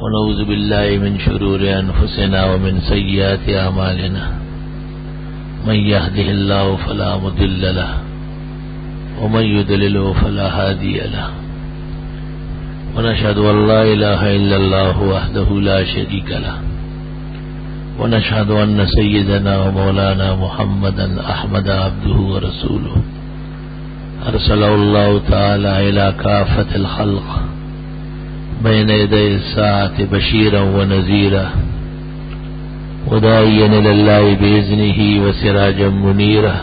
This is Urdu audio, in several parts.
ونعوذ بالله من شرور أنفسنا ومن سيئات أعمالنا من يهده الله فلا مضل له ومن يضلل فلا هادي له ونشهد أن لا إله إلا الله وحده لا شريك له ونشهد أن سيدنا ومولانا محمدا أحمد عبده ورسوله أرسله الله تعالى إلى كافة الخلق بين يدي الساعة بشيرا ونذيرا وداعيا إلى الله بإذنه وسراجا منيرا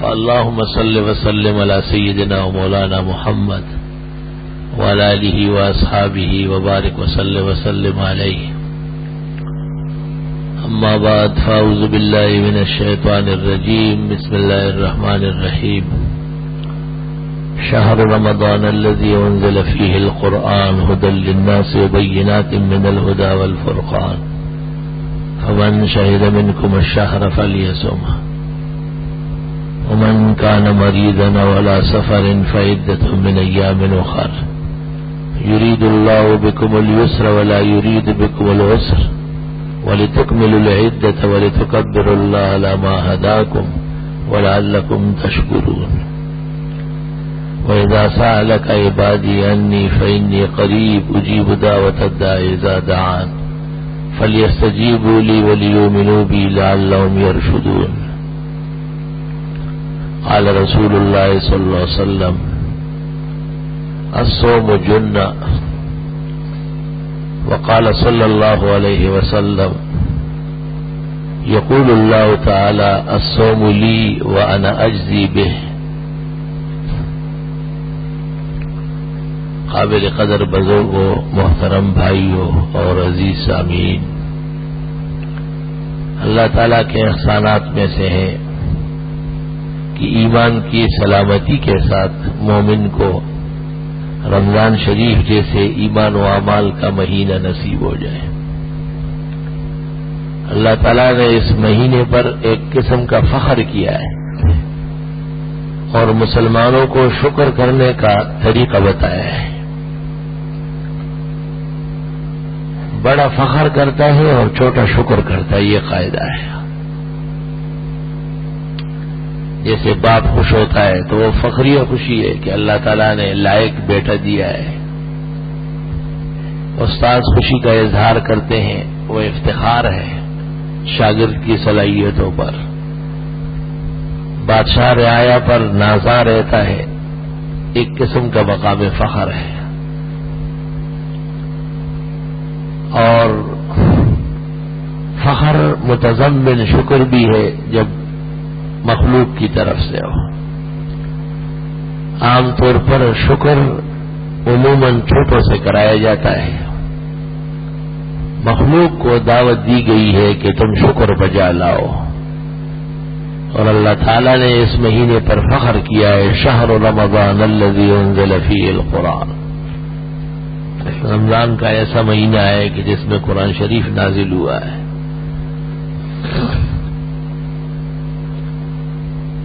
فاللهم صل وسلم على سيدنا ومولانا محمد وعلى آله وأصحابه وبارك وسلم عليه. أما بعد فأعوذ بالله من الشيطان الرجيم. بسم الله الرحمن الرحيم. شهر رمضان الذي أنزل فيه القرآن هدى للناس وبينات من الهدى والفرقان فمن شهد منكم الشهر فليصمه ومن كان مريضا وعلى سفر فعدة من أيام أخر يريد الله بكم اليسر ولا يريد بكم العسر ولتكملوا العدة ولتكبروا الله على ما هداكم ولعلكم تشكرون. وإذا سألك عبادي عني فإني قريب أجيب دعوة الداعي إذا دعان فليستجيبوا لي وليؤمنوا بي لعلهم يرشدون. قال رسول الله صلى الله عليه وسلم الصوم جنة. وقال صلى الله عليه وسلم يقول الله تعالى الصوم لي وأنا أجزي به. قابل قدر بزرگوں، محترم بھائیوں اور عزیز سامعین، اللہ تعالیٰ کے احسانات میں سے ہے کہ ایمان کی سلامتی کے ساتھ مومن کو رمضان شریف جیسے ایمان و اعمال کا مہینہ نصیب ہو جائے. اللہ تعالیٰ نے اس مہینے پر ایک قسم کا فخر کیا ہے اور مسلمانوں کو شکر کرنے کا طریقہ بتایا ہے. بڑا فخر کرتا ہے اور چھوٹا شکر کرتا ہے، یہ قاعدہ ہے. جیسے باپ خوش ہوتا ہے تو وہ فخری و خوشی ہے کہ اللہ تعالیٰ نے لائق بیٹا دیا ہے. استاد خوشی کا اظہار کرتے ہیں، وہ افتخار ہے شاگرد کی صلاحیتوں پر. بادشاہ رعایا پر نازاں رہتا ہے، ایک قسم کا مقام فخر ہے. اور فخر متضمن شکر بھی ہے جب مخلوق کی طرف سے ہو. عام طور پر شکر عموماً چھوٹوں سے کرایا جاتا ہے. مخلوق کو دعوت دی گئی ہے کہ تم شکر بجا لاؤ، اور اللہ تعالیٰ نے اس مہینے پر فخر کیا ہے شہر رمضان الذی انزل فیہ القرآن. رمضان کا ایسا مہینہ ہے کہ جس میں قرآن شریف نازل ہوا ہے.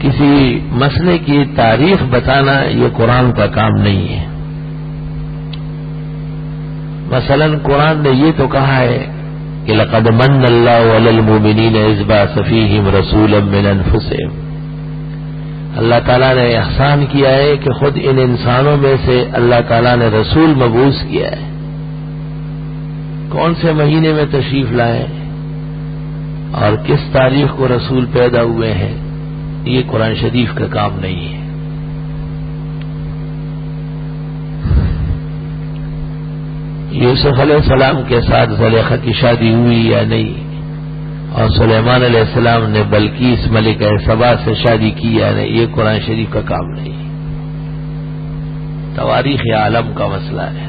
کسی مسئلے کی تاریخ بتانا یہ قرآن کا کام نہیں ہے. مثلا قرآن نے یہ تو کہا ہے کہ لقد من اللہ علی المؤمنین اذ بعث فیہم رسولا من انفسہم. اللہ تعالیٰ نے احسان کیا ہے کہ خود ان انسانوں میں سے اللہ تعالیٰ نے رسول مبعوث کیا ہے. کون سے مہینے میں تشریف لائے اور کس تاریخ کو رسول پیدا ہوئے ہیں، یہ قرآن شریف کا کام نہیں ہے. یوسف علیہ السلام کے ساتھ زلیخا کی شادی ہوئی یا نہیں، اور سلیمان علیہ السلام نے بلقیس ملکہ سبا سے شادی کی یا نہیں، یہ قرآن شریف کا کام نہیں. تواریخ عالم کا مسئلہ ہے.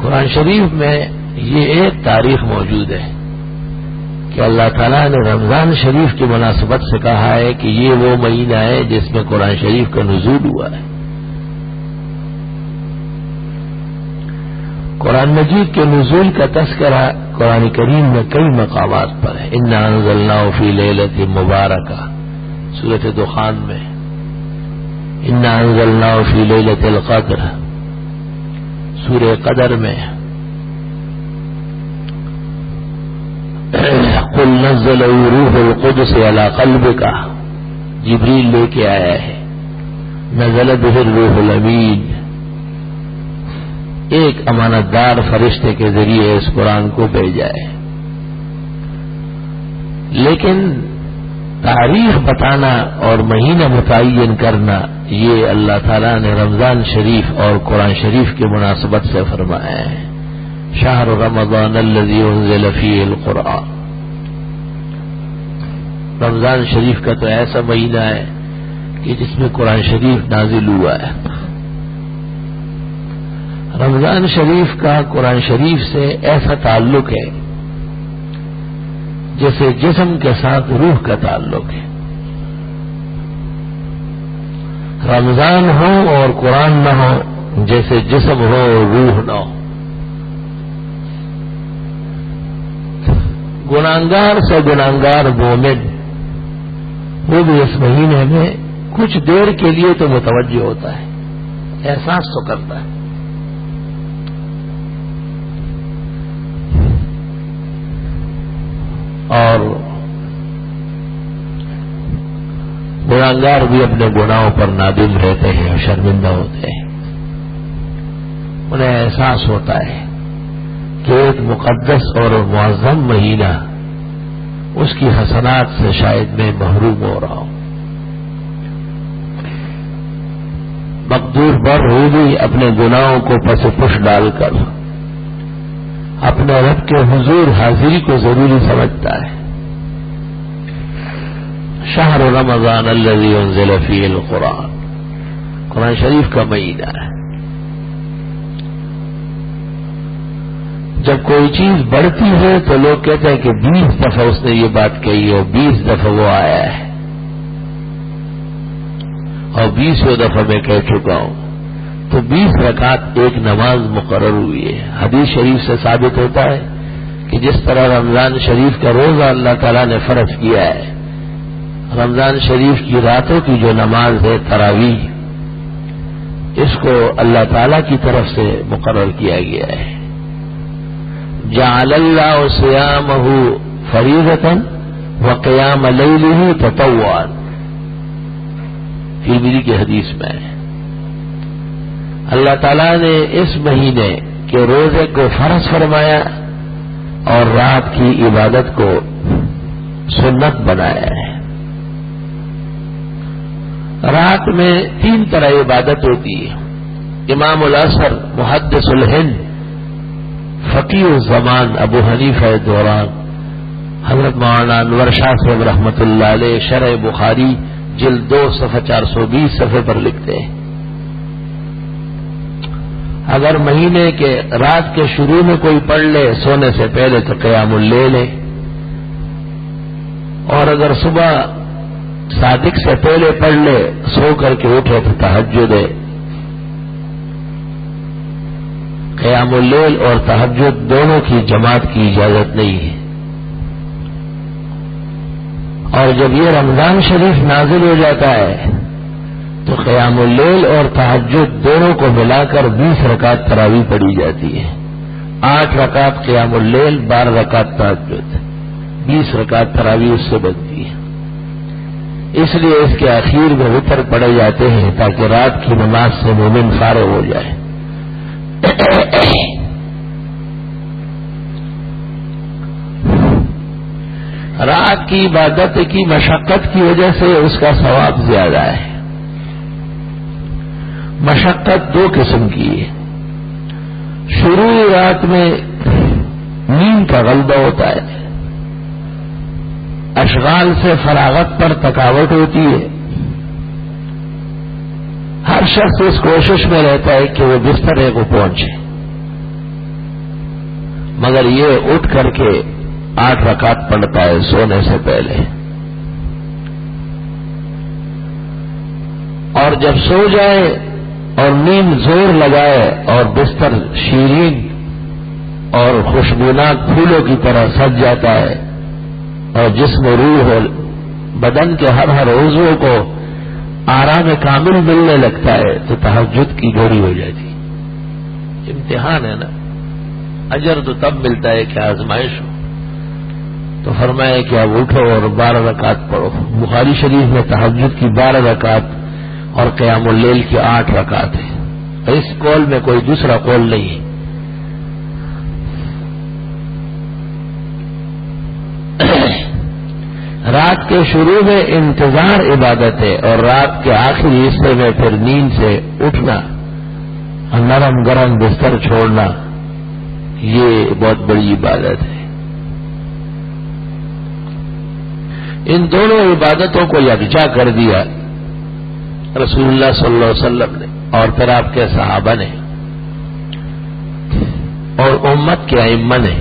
قرآن شریف میں یہ ایک تاریخ موجود ہے کہ اللہ تعالیٰ نے رمضان شریف کی مناسبت سے کہا ہے کہ یہ وہ مہینہ ہے جس میں قرآن شریف کا نزول ہوا ہے. قرآن مجید کے نزول کا تذکرہ قرآن کریم میں کئی مقامات پر ہے. انا انزلناہ فی لیلۃ مبارکہ، سورۃ دخان میں انا انزلناہ فی لیلۃ القدر، سورہ قدر میں قل نزلہ روح القدس علی قلبک، جبریل لے کے آیا ہے، نزل بہ الروح الامین، ایک امانت دار فرشتے کے ذریعے اس قرآن کو بھیجا ہے۔ لیکن تاریخ بتانا اور مہینہ متعین کرنا یہ اللہ تعالیٰ نے رمضان شریف اور قرآن شریف کی مناسبت سے فرمایا ہے۔ شہر رمضان الذی انزل فیہ القرآن، رمضان شریف کا تو ایسا مہینہ ہے کہ جس میں قرآن شریف نازل ہوا ہے۔ رمضان شریف کا قرآن شریف سے ایسا تعلق ہے جیسے جسم کے ساتھ روح کا تعلق ہے۔ رمضان ہو اور قرآن نہ ہو جیسے جسم ہو اور روح نہ ہو۔ گناہگار سے گناہگار مومن وہ بھی اس مہینے میں کچھ دیر کے لیے تو متوجہ ہوتا ہے، احساس تو کرتا ہے۔ اور گناہگار بھی اپنے گناہوں پر نادم رہتے ہیں اور شرمندہ ہوتے ہیں، انہیں احساس ہوتا ہے کہ ایک مقدس اور معظم مہینہ اس کی حسنات سے شاید میں محروم ہو رہا ہوں۔ مقدور بر ہو بھی اپنے گناہوں کو پس پش ڈال کر اپنے رب کے حضور حاضری کو ضروری سمجھتا ہے۔ شہر رمضان الذی انزل فیہ القرآن، قرآن شریف کا مہینہ ہے۔ جب کوئی چیز بڑھتی ہے تو لوگ کہتے ہیں کہ 20 دفعہ اس نے یہ بات کہی اور 20 دفعہ وہ آیا ہے، اور 20 دفعہ میں کہہ چکا ہوں، تو 20 رکعت ایک نماز مقرر ہوئی ہے۔ حدیث شریف سے ثابت ہوتا ہے کہ جس طرح رمضان شریف کا روزہ اللہ تعالیٰ نے فرض کیا ہے، رمضان شریف کی راتوں کی جو نماز ہے تراویح، اس کو اللہ تعالیٰ کی طرف سے مقرر کیا گیا ہے۔ جعل اللہ صیامہ فریضۃ وقیام لیلہ تطوعا، ترمذی کی حدیث میں ہے۔ اللہ تعالیٰ نے اس مہینے کے روزے کو فرض فرمایا اور رات کی عبادت کو سنت بنایا ہے۔ رات میں 3 طرح عبادت ہوتی ہے۔ امام العصر محدث الہند فقیہ الزمان ابو حنیفہ دوران حضرت مولانا انور شاہ صاحب رحمۃ اللہ علیہ شرح بخاری جلد 2 صفحہ 420 صفحے پر لکھتے ہیں، اگر مہینے کے رات کے شروع میں کوئی پڑھ لے سونے سے پہلے تو قیام اللیل ہے، اور اگر صبح صادق سے پہلے پڑھ لے سو کر کے اٹھے تو تہجد ہے۔ قیام اللیل اور تہجد دونوں کی جماعت کی اجازت نہیں ہے۔ اور جب یہ رمضان شریف نازل ہو جاتا ہے تو قیام اللیل اور تہجد دونوں کو ملا کر 20 رکعت تراویح پڑھی جاتی ہے۔ 8 رکعت قیام اللیل، 12 رکعت تہجد، 20 رکعت تراویح اس سے بنتی ہے۔ اس لیے اس کے اخیر میں وتر پڑے جاتے ہیں تاکہ رات کی نماز سے مومن فارغ ہو جائے۔ رات کی عبادت کی مشقت کی وجہ سے اس کا ثواب زیادہ ہے۔ مشقت 2 قسم کی ہے۔ شروع رات میں نیند کا غلبہ ہوتا ہے، اشغال سے فراغت پر تھکاوٹ ہوتی ہے، ہر شخص اس کوشش میں رہتا ہے کہ وہ بسترے کو پہنچے، مگر یہ اٹھ کر کے 8 رکعت پڑھتا ہے سونے سے پہلے، اور جب سو جائے اور نیند زور لگائے اور بستر شیرین اور خوشبونات پھولوں کی طرح سج جاتا ہے اور جسم روح اور بدن کے ہر عضو کو آرام کامل ملنے لگتا ہے تو تہجد کی گھڑی ہو جاتی۔ امتحان ہے نا، اجر تو تب ملتا ہے کہ آزمائش ہو. تو فرمایا کہ اب اٹھو اور 12 رکعت پڑھو. بخاری شریف میں تہجد کی 12 رکعت اور قیام اللیل کی 8 رکعت ہے. اس قول میں کوئی دوسرا قول نہیں ہے. رات کے شروع میں انتظار عبادت ہے اور رات کے آخری حصے میں پھر نیند سے اٹھنا اور نرم گرم بستر چھوڑنا، یہ بہت بڑی عبادت ہے. ان دونوں عبادتوں کو یکجا کر دیا رسول اللہ صلی اللہ علیہ وسلم نے اور پھر آپ کے صحابہ نے اور امت کے ائمہ نے.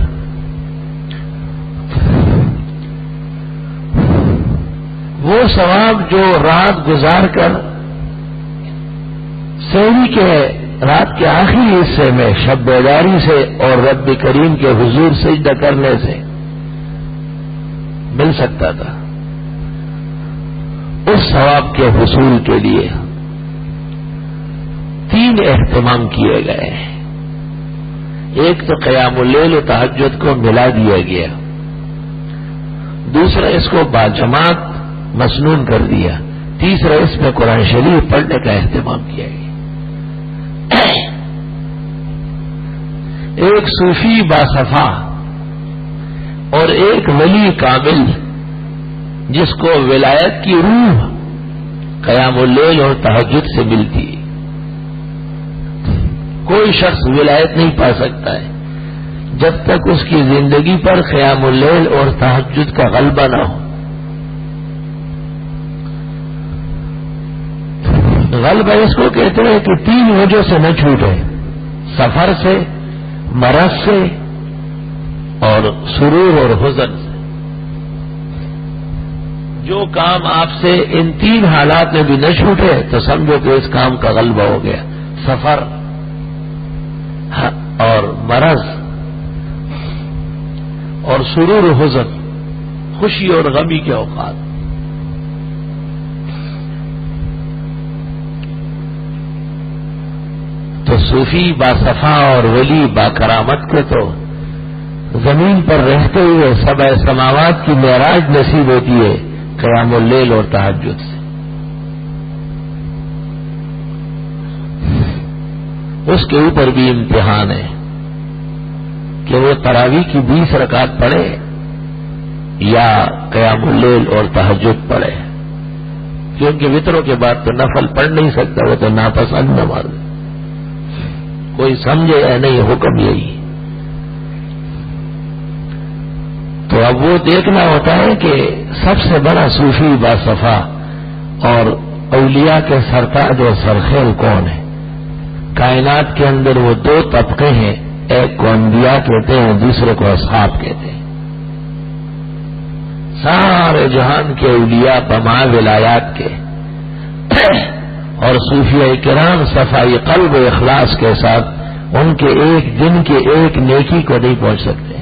وہ ثواب جو رات گزار کر سحری کے رات کے آخری حصے میں شب بیداری سے اور رب کریم کے حضور سجدہ کرنے سے مل سکتا تھا، اس ثواب کے حصول کے لیے 3 اہتمام کیے گئے ہیں. ایک تو قیام اللیل و تہجد کو ملا دیا گیا، دوسرا اس کو باجماعت مسنون کر دیا، تیسرا اس میں قرآن شریف پڑھنے کا اہتمام کیا گیا. ایک صوفی باصفا اور ایک ولی کامل جس کو ولایت کی روح قیام اللیل اور تہجد سے ملتی ہے. کوئی شخص ولایت نہیں پا سکتا ہے جب تک اس کی زندگی پر قیام اللیل اور تہجد کا غلبہ نہ ہو. غلبہ اس کو کہتے ہیں کہ 3 وجہ سے نہ چھوٹے: سفر سے، مرض سے اور سرور اور حزن سے. جو کام آپ سے ان 3 حالات میں بھی نہ چھوٹے تو سمجھو کہ اس کام کا غلبہ ہو گیا. سفر اور مرض اور سرور و حزن، خوشی اور غمی کے اوقات. تو صوفی باصفا اور ولی باکرامت کو تو زمین پر رہتے ہوئے سبع سماوات کی معراج نصیب ہوتی ہے قیام اللیل اور تہجد سے. اس کے اوپر بھی امتحان ہے کہ وہ تراویح کی 20 رکعت پڑھے یا قیام اللیل اور تہجد پڑھے، کیونکہ وطروں کے بعد تو نفل پڑھ نہیں سکتا، وہ تو ناپسند نماز ہے. کوئی سمجھے یا نہیں، حکم یہی. تو اب وہ دیکھنا ہوتا ہے کہ سب سے بڑا صوفی باصفا اور اولیاء کے سرتاج اور سرخیل کون ہے. کائنات کے اندر وہ 2 طبقے ہیں، ایک کو انبیاء کہتے ہیں، دوسرے کو اصحاب کہتے ہیں. سارے جہان کے اولیاء بما ولایات کے اور صوفیاء کرام صفائی قلب و اخلاص کے ساتھ ان کے ایک دن کے ایک نیکی کو نہیں پہنچ سکتے.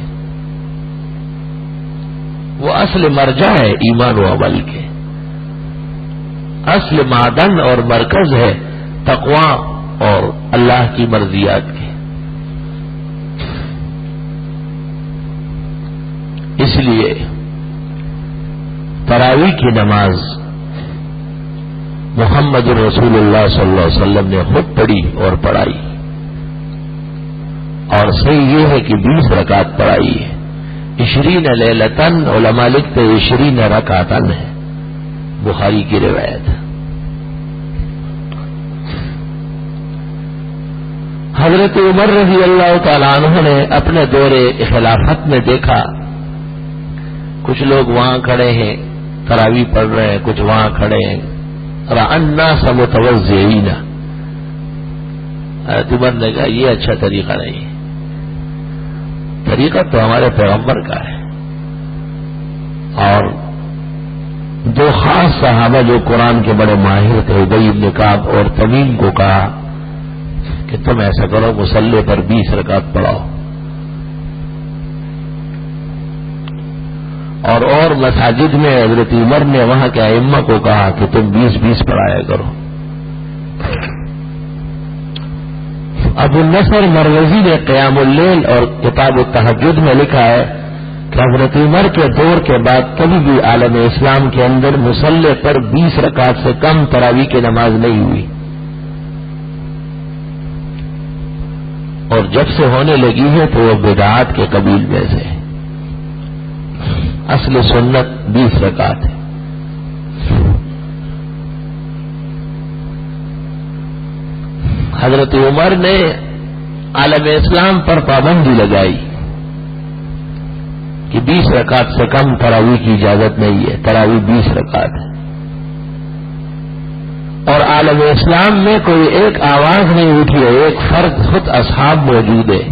وہ اصل مرجع ہے ایمان و عمل کے، اصل معدن اور مرکز ہے تقوی اور اللہ کی مرضیات کے. اس لیے تراویح کی نماز محمد رسول اللہ صلی اللہ علیہ وسلم نے خود پڑھی اور پڑھائی، اور صحیح یہ ہے کہ 20 رکعت پڑھائی ہے. 20 لیلتن، علماء لکھتے 20 رکعتن ہے، بخاری کی روایت. حضرت عمر رضی اللہ تعالیٰ عنہ نے اپنے دور خلافت میں دیکھا کچھ لوگ وہاں کھڑے ہیں تراویح پڑھ رہے ہیں، کچھ وہاں کھڑے ہیں. الناس متوزعین. حضرت عمر نے کہا یہ اچھا طریقہ نہیں ہے، طریقہ تو ہمارے پیغمبر کا ہے. اور 2 خاص صحابہ جو قرآن کے بڑے ماہر تھے، ابی بن کعب اور تمیم کو کہا کہ تم ایسا کرو مصلی پر 20 رکعت پڑھاؤ، اور مساجد میں حضرت عمر نے وہاں کے ائمہ کو کہا کہ تم 20-20 پڑھایا کرو. اب ابو النصر مروزی نے قیام اللیل اور کتاب التہجد میں لکھا ہے کہ حضرت عمر کے دور کے بعد کبھی بھی عالم اسلام کے اندر مصلی پر 20 رکعت سے کم تراویح کی نماز نہیں ہوئی، اور جب سے ہونے لگی ہے تو وہ بدعات کے قبیل میں سے، اصل سنت 20 رکعت ہے۔ حضرت عمر نے عالم اسلام پر پابندی لگائی کہ 20 رکعت سے کم تراویح کی اجازت نہیں ہے، تراویح 20 رکعت ہے، اور عالم اسلام میں کوئی ایک آواز نہیں اٹھی ہے، ایک فرد خود اصحاب موجود ہے،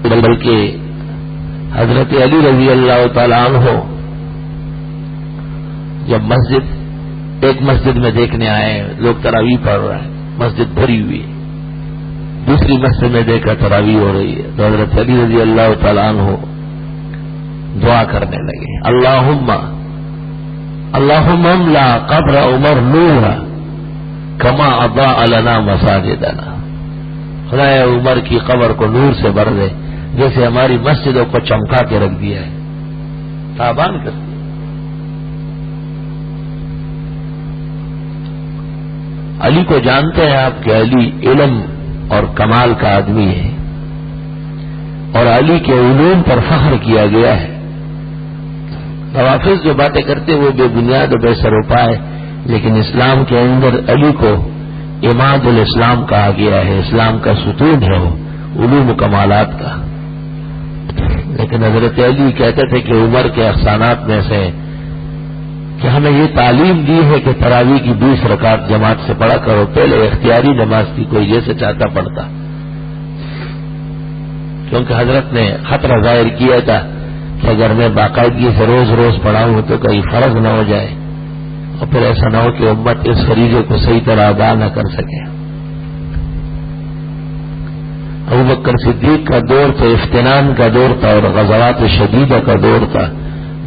بلکہ حضرت علی رضی اللہ تعالیٰ عنہ جب ایک مسجد میں دیکھنے آئے، لوگ تراویح پڑھ رہے ہیں، مسجد بھری ہوئی ہے، دوسری مسجد میں دیکھا تراویح ہو رہی ہے، تو حضرت علی رضی اللہ تعالیٰ عنہ دعا کرنے لگے، اللہم املا قبر عمر نورا کما اضاء لنا مساجدنا، خدایا عمر کی قبر کو نور سے بھر دے جیسے ہماری مسجدوں کو چمکا کے رکھ دیا ہے، تابان کر دیا۔ علی کو جانتے ہیں آپ کہ علی علم اور کمال کا آدمی ہے، اور علی کے علوم پر فخر کیا گیا ہے۔ روافض جو باتیں کرتے وہ بے بنیاد و بے سروپا ہے، لیکن اسلام کے اندر علی کو عماد الاسلام کہا گیا ہے، اسلام کا ستون ہے وہ، علوم و کمالات کا۔ لیکن حضرت علی کہتے تھے کہ عمر کے احسانات میں سے کہ ہمیں یہ تعلیم دی ہے کہ تراویح کی 20 رکعت جماعت سے پڑھا کرو، پہلے اختیاری نماز تھی، کوئی جیسے چاہتا پڑھتا، کیونکہ حضرت نے خطرہ ظاہر کیا تھا کہ اگر میں باقاعدگی سے روز روز پڑھاؤں تو کہیں فرض نہ ہو جائے، اور پھر ایسا نہ ہو کہ امت اس فریضے کو صحیح طرح ادا نہ کر سکے۔ ابوبکر صدیق کا دور تو افتنان کا دور تھا اور غزوات شدیدہ کا دور تھا،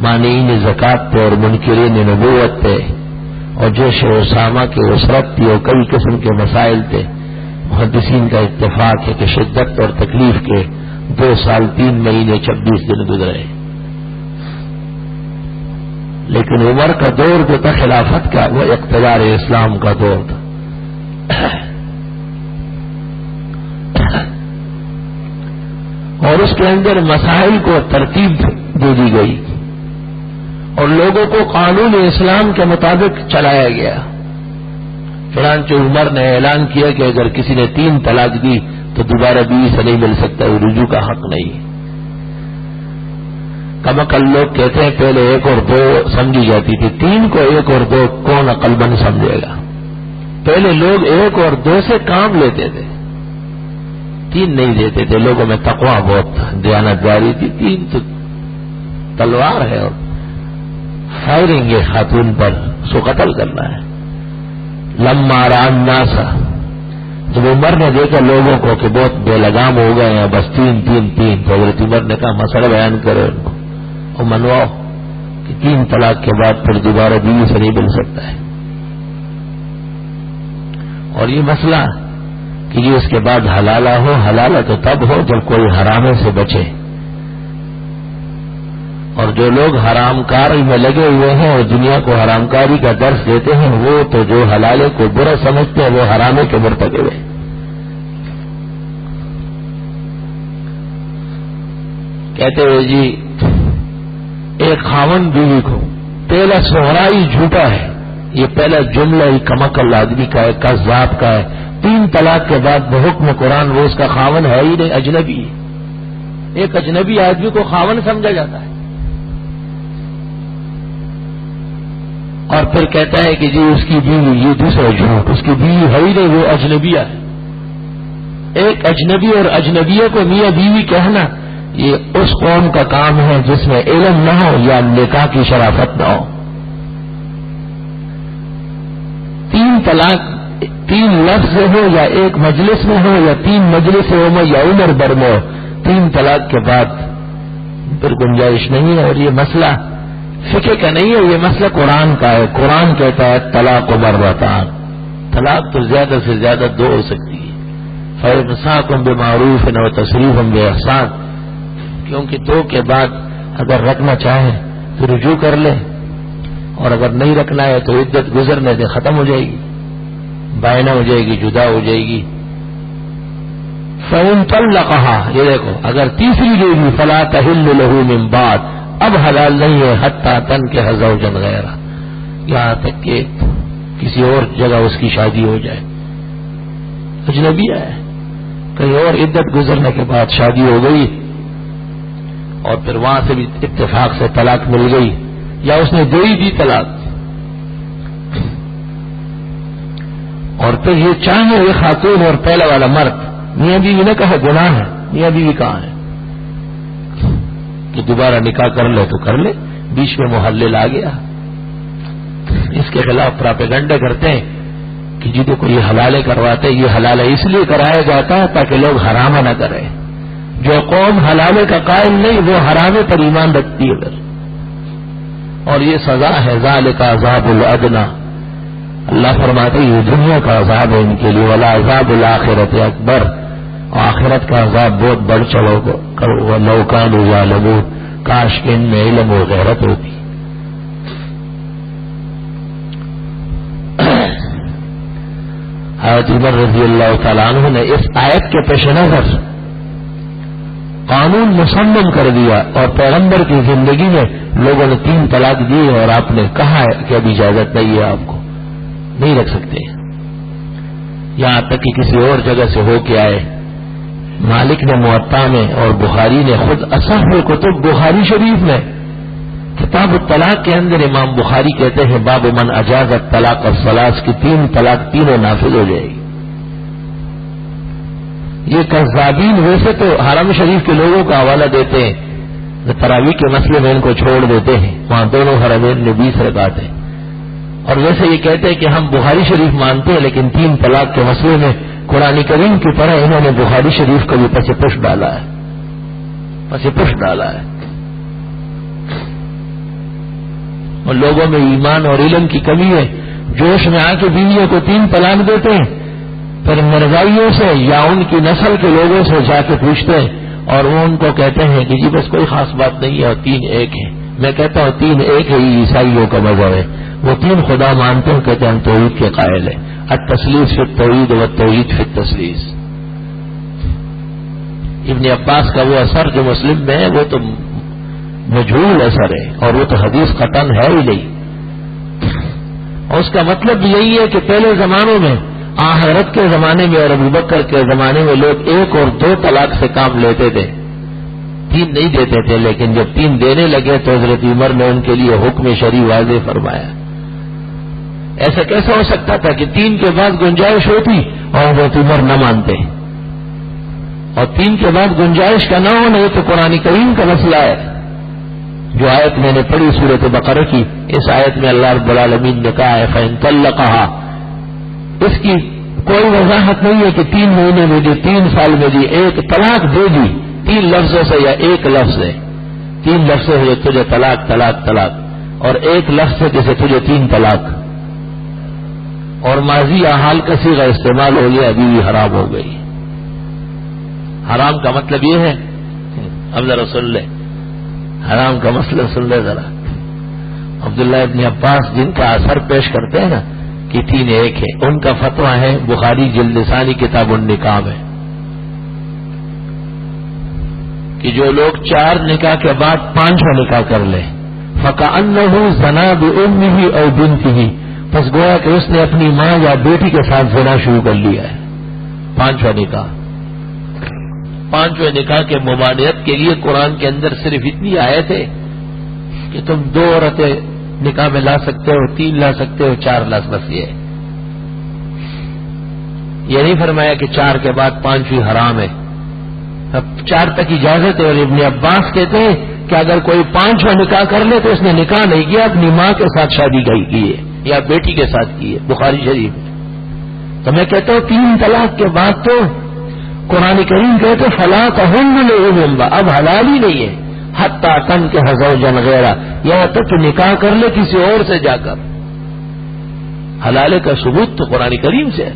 مانعین زکوٰۃ تھے اور منکرین نبوت تھے، اور جیش اسامہ کی اسرت تھی، اور کئی قسم کے مسائل تھے۔ محدثین کا اتفاق ہے کہ شدت اور تکلیف کے 2 سال 3 مہینے 26 دن گزرے، لیکن عمر کا دور جو تھا خلافت کا، وہ اقتدار اسلام کا دور تھا۔ اور اس کے اندر مسائل کو ترتیب دے دی گئی اور لوگوں کو قانون اسلام کے مطابق چلایا گیا۔ چنانچہ عمر نے اعلان کیا کہ اگر کسی نے 3 طلاق دی تو دوبارہ بیوی سے نہیں مل سکتا، وہ رجوع کا حق نہیں۔ کم عقل لوگ کہتے ہیں پہلے 1 اور 2 سمجھی جاتی تھی، 3 کو 1 اور 2 کون عقل مند سمجھے گا؟ پہلے لوگ 1 اور 2 سے کام لیتے تھے، 3 نہیں دیتے تھے۔ لوگوں میں تقویٰ بہت تھا، دیانتداری تھی، 3 تو تلوار ہے اور فائرنگ ہے خاتون پر، سو قتل کرنا ہے۔ لما رأى الناس، جب عمر نے دیکھا لوگوں کو کہ بہت بے لگام ہو گئے ہیں، بس 3 تو حضرت عمر نے کہا مسئلہ بیان کرو ان کو اور منواؤ کہ 3 طلاق کے بعد پھر دوبارہ بیوی سے نہیں مل سکتا ہے، اور یہ مسئلہ کہ یہ اس کے بعد حلالہ ہو، حلالہ تو تب ہو جب کوئی حرامے سے بچے، اور جو لوگ حرام کاری میں لگے ہوئے ہیں اور دنیا کو حرام کاری کا درس دیتے ہیں، وہ تو جو حلالے کو برا سمجھتے ہیں وہ حرامے کے مرتکب ہیں۔ کہتے ہوئے جی ایک خاوند بیوی کو، پہلا سہرائی جھوٹا ہے، یہ پہلا جملہ ہی کمکل آدمی کا ہے، کذاب کا ہے۔ 3 طلاق کے بعد بحکم قرآن وہ اس کا خاوند ہے ہی نہیں، اجنبی ہے۔ ایک اجنبی آدمی کو خاوند سمجھا جاتا ہے، اور پھر کہتا ہے کہ جی اس کی بیوی، یہ دوسرا جھوٹ، اس کی بیوی ہے ہی نہیں، وہ اجنبیہ ہے۔ ایک اجنبی اور اجنبیہ کو میاں بیوی کہنا یہ اس قوم کا کام ہے جس میں علم نہ ہو یا نکاح کی شرافت نہ ہو۔ 3 طلاق 3 لفظ ہو یا ایک مجلس میں ہو یا 3 مجلسوں میں یا عمر بھر میں ہو، 3 طلاق کے بعد پھر گنجائش نہیں ہے۔ اور یہ مسئلہ فقہ کا نہیں ہے، یہ مسئلہ قرآن کا ہے۔ قرآن کہتا ہے طلاق مرتان، طلاق تو زیادہ سے زیادہ 2 ہو سکتی ہے. فَإِمْسَاكٌ بِمَعْرُوفٍ وَتَسْرِيحٌ بِإِحْسَانٍ، کیونکہ 2 کے بعد اگر رکھنا چاہے تو رجوع کر لے، اور اگر نہیں رکھنا ہے تو عدت گزرنے دے، ختم ہو جائے گی، بائنہ ہو جائے گی، جدا ہو جائے گی. فَإِن طَلَّقَهَا، یہ دیکھو اگر تیسری بیوی فَلَا تَحِلُّ لَهُ مِن بَعْدُ، اب حلال نہیں ہے حتیٰ تنکح زوجا غیرہ، یہاں تک کہ کسی اور جگہ اس کی شادی ہو جائے. اجنبی ہے، کہیں اور عدت گزرنے کے بعد شادی ہو گئی اور پھر وہاں سے بھی اتفاق سے طلاق مل گئی، یا اس نے دے ہی دی طلاق، اور پھر یہ چاہے یہ خاتون اور پہلا والا مرد میاں بیوی نے کہا گناہ ہے، میاں بیوی کہاں ہے کہ دوبارہ نکاح کر لے تو کر لے، بیچ میں محلل آ گیا. اس کے خلاف پراپیگنڈے کرتے ہیں کہ جی دیکھو یہ حلالے کرواتے، یہ حلالہ اس لیے کرایا جاتا ہے تاکہ لوگ حرامہ نہ کریں. جو قوم حلالے کا قائل نہیں وہ حرامے پر ایمان رکھتی ہے پھر، اور یہ سزا ہے. ذالک عذاب الادنی، اللہ فرماتے یہ دنیا کا عذاب ہے ان کے لیے، ولا عذاب الآخرۃ اکبر، آخرت کا عذاب بہت بڑھ چلو گا. لو کانوا یعلمون، کاش کہ ان میں علم و غیرت ہوتی. حضرت عمر رضی اللہ تعالیٰ عنہ نے اس آیت کے پیش نظر قانون مصمم کر دیا، اور پیغمبر کی زندگی میں لوگوں نے 3 طلاق دی اور آپ نے کہا ہے کہ اب اجازت نہیں ہے، آپ کو نہیں رکھ سکتے، یہاں تک کہ کسی اور جگہ سے ہو کے آئے. مالک نے موطا میں اور بخاری نے خود اصح کتب بخاری شریف میں کتاب الطلاق کے اندر امام بخاری کہتے ہیں باب من اجاز الطلاق الثلاث کی 3 طلاق تینوں نافذ ہو جائے گی. یہ کذابین ویسے تو حرم شریف کے لوگوں کا حوالہ دیتے ہیں، تراویح کے مسئلے میں ان کو چھوڑ دیتے ہیں، وہاں دونوں حرمین میں 20 رکعت ہیں، اور ویسے یہ کہتے ہیں کہ ہم بخاری شریف مانتے ہیں لیکن 3 طلاق کے مسئلے میں قرآن کریم کی طرح انہوں نے بخاری شریف کو بھی پس پش ڈالا ہے، پس پش ڈالا ہے. اور لوگوں میں ایمان اور علم کی کمی ہے، جوش میں آ کے بیویوں کو 3 طلاق دیتے ہیں، پھر مرزائیوں سے یا ان کی نسل کے لوگوں سے جا کے پوچھتے ہیں اور وہ ان کو کہتے ہیں کہ جی بس کوئی خاص بات نہیں ہے اور 3 ایک ہے. میں کہتا ہوں 3 ایک ہے، یہ عیسائیوں کا مذہب ہے، وہ 3 خدا مانتے ہیں، کہتے ہیں ہم توحید کے قائل ہیں. التثلیث فی التوحید والتوحید فی التثلیث. ابن عباس کا وہ اثر جو مسلم میں ہے وہ تو مجہول اثر ہے، اور وہ تو حدیث قطعاً ہے ہی نہیں. اور اس کا مطلب یہی ہے کہ پہلے زمانوں میں حضرت کے زمانے میں اور ابوبکر کے زمانے میں لوگ 1 اور 2 طلاق سے کام لیتے تھے، 3 نہیں دیتے تھے. لیکن جب 3 دینے لگے تو حضرت عمر نے ان کے لیے حکم شرعی واضح فرمایا. ایسا کیسا ہو سکتا تھا کہ 3 کے بعد گنجائش ہوتی اور حضرت عمر نہ مانتے، اور 3 کے بعد گنجائش کا نہ ہونا یہ تو قرآن کریم کا مسئلہ ہے. جو آیت میں نے پڑھی سورۃ بقرہ کی، اس آیت میں اللہ رب العالمین نے کہا ہے فَإِن طَلَّقَهَا، اس کی کوئی وضاحت نہیں ہے کہ 3 مہینے میں دی، 3 سال میں دی، 1 طلاق دے دی 3 لفظوں سے یا 1 لفظ ہے. 3 لفظ ہے تجھے طلاق طلاق طلاق، اور 1 لفظ ہے جیسے تجھے 3 طلاق، اور ماضی یا حال کا صیغہ استعمال ہو گیا، ابھی بھی حرام ہو گئی. حرام کا مطلب یہ ہے، اب ذرا سن لے حرام کا مسئلہ سن لے ذرا. عبداللہ ابن عباس جن کا اثر پیش کرتے ہیں نا کہ 3 ایک ہے، ان کا فتویٰ ہے بخاری جلد ثانی کتاب النکاح میں کہ جو لوگ 4 نکاح کے بعد 5واں نکاح کر لے فَكَأَنَّهُ زَنَا بِأُمِّهِ أَوْ بِنْتِهِ، پس گویا کہ اس نے اپنی ماں یا بیٹی کے ساتھ زنا شروع کر لیا ہے. 5واں نکاح. 5ویں نکاح کے ممانعت کے لیے قرآن کے اندر صرف اتنی آیت ہے کہ تم 2 عورتیں نکاح میں لا سکتے ہو، 3 لا سکتے ہو، 4 لا، بس یہ نہیں فرمایا کہ 4 کے بعد 5ویں حرام ہے. اب 4 تک اجازت ہے. اور ابن عباس کہتے ہیں کہ اگر کوئی 5واں نکاح کر لے تو اس نے نکاح نہیں کیا، اپنی ماں کے ساتھ شادی کی ہے یا بیٹی کے ساتھ کی ہے، بخاری شریف میں. تو میں کہتا ہوں 3 طلاق کے بعد تو قرآن کریم کہتے فلا تحل لهم، اب حلال ہی نہیں ہے حتی تنکح زوجا غیرہ، یہاں تک کہ نکاح کر لے کسی اور سے جا کر. حلال کا ثبوت تو قرآن کریم سے ہے.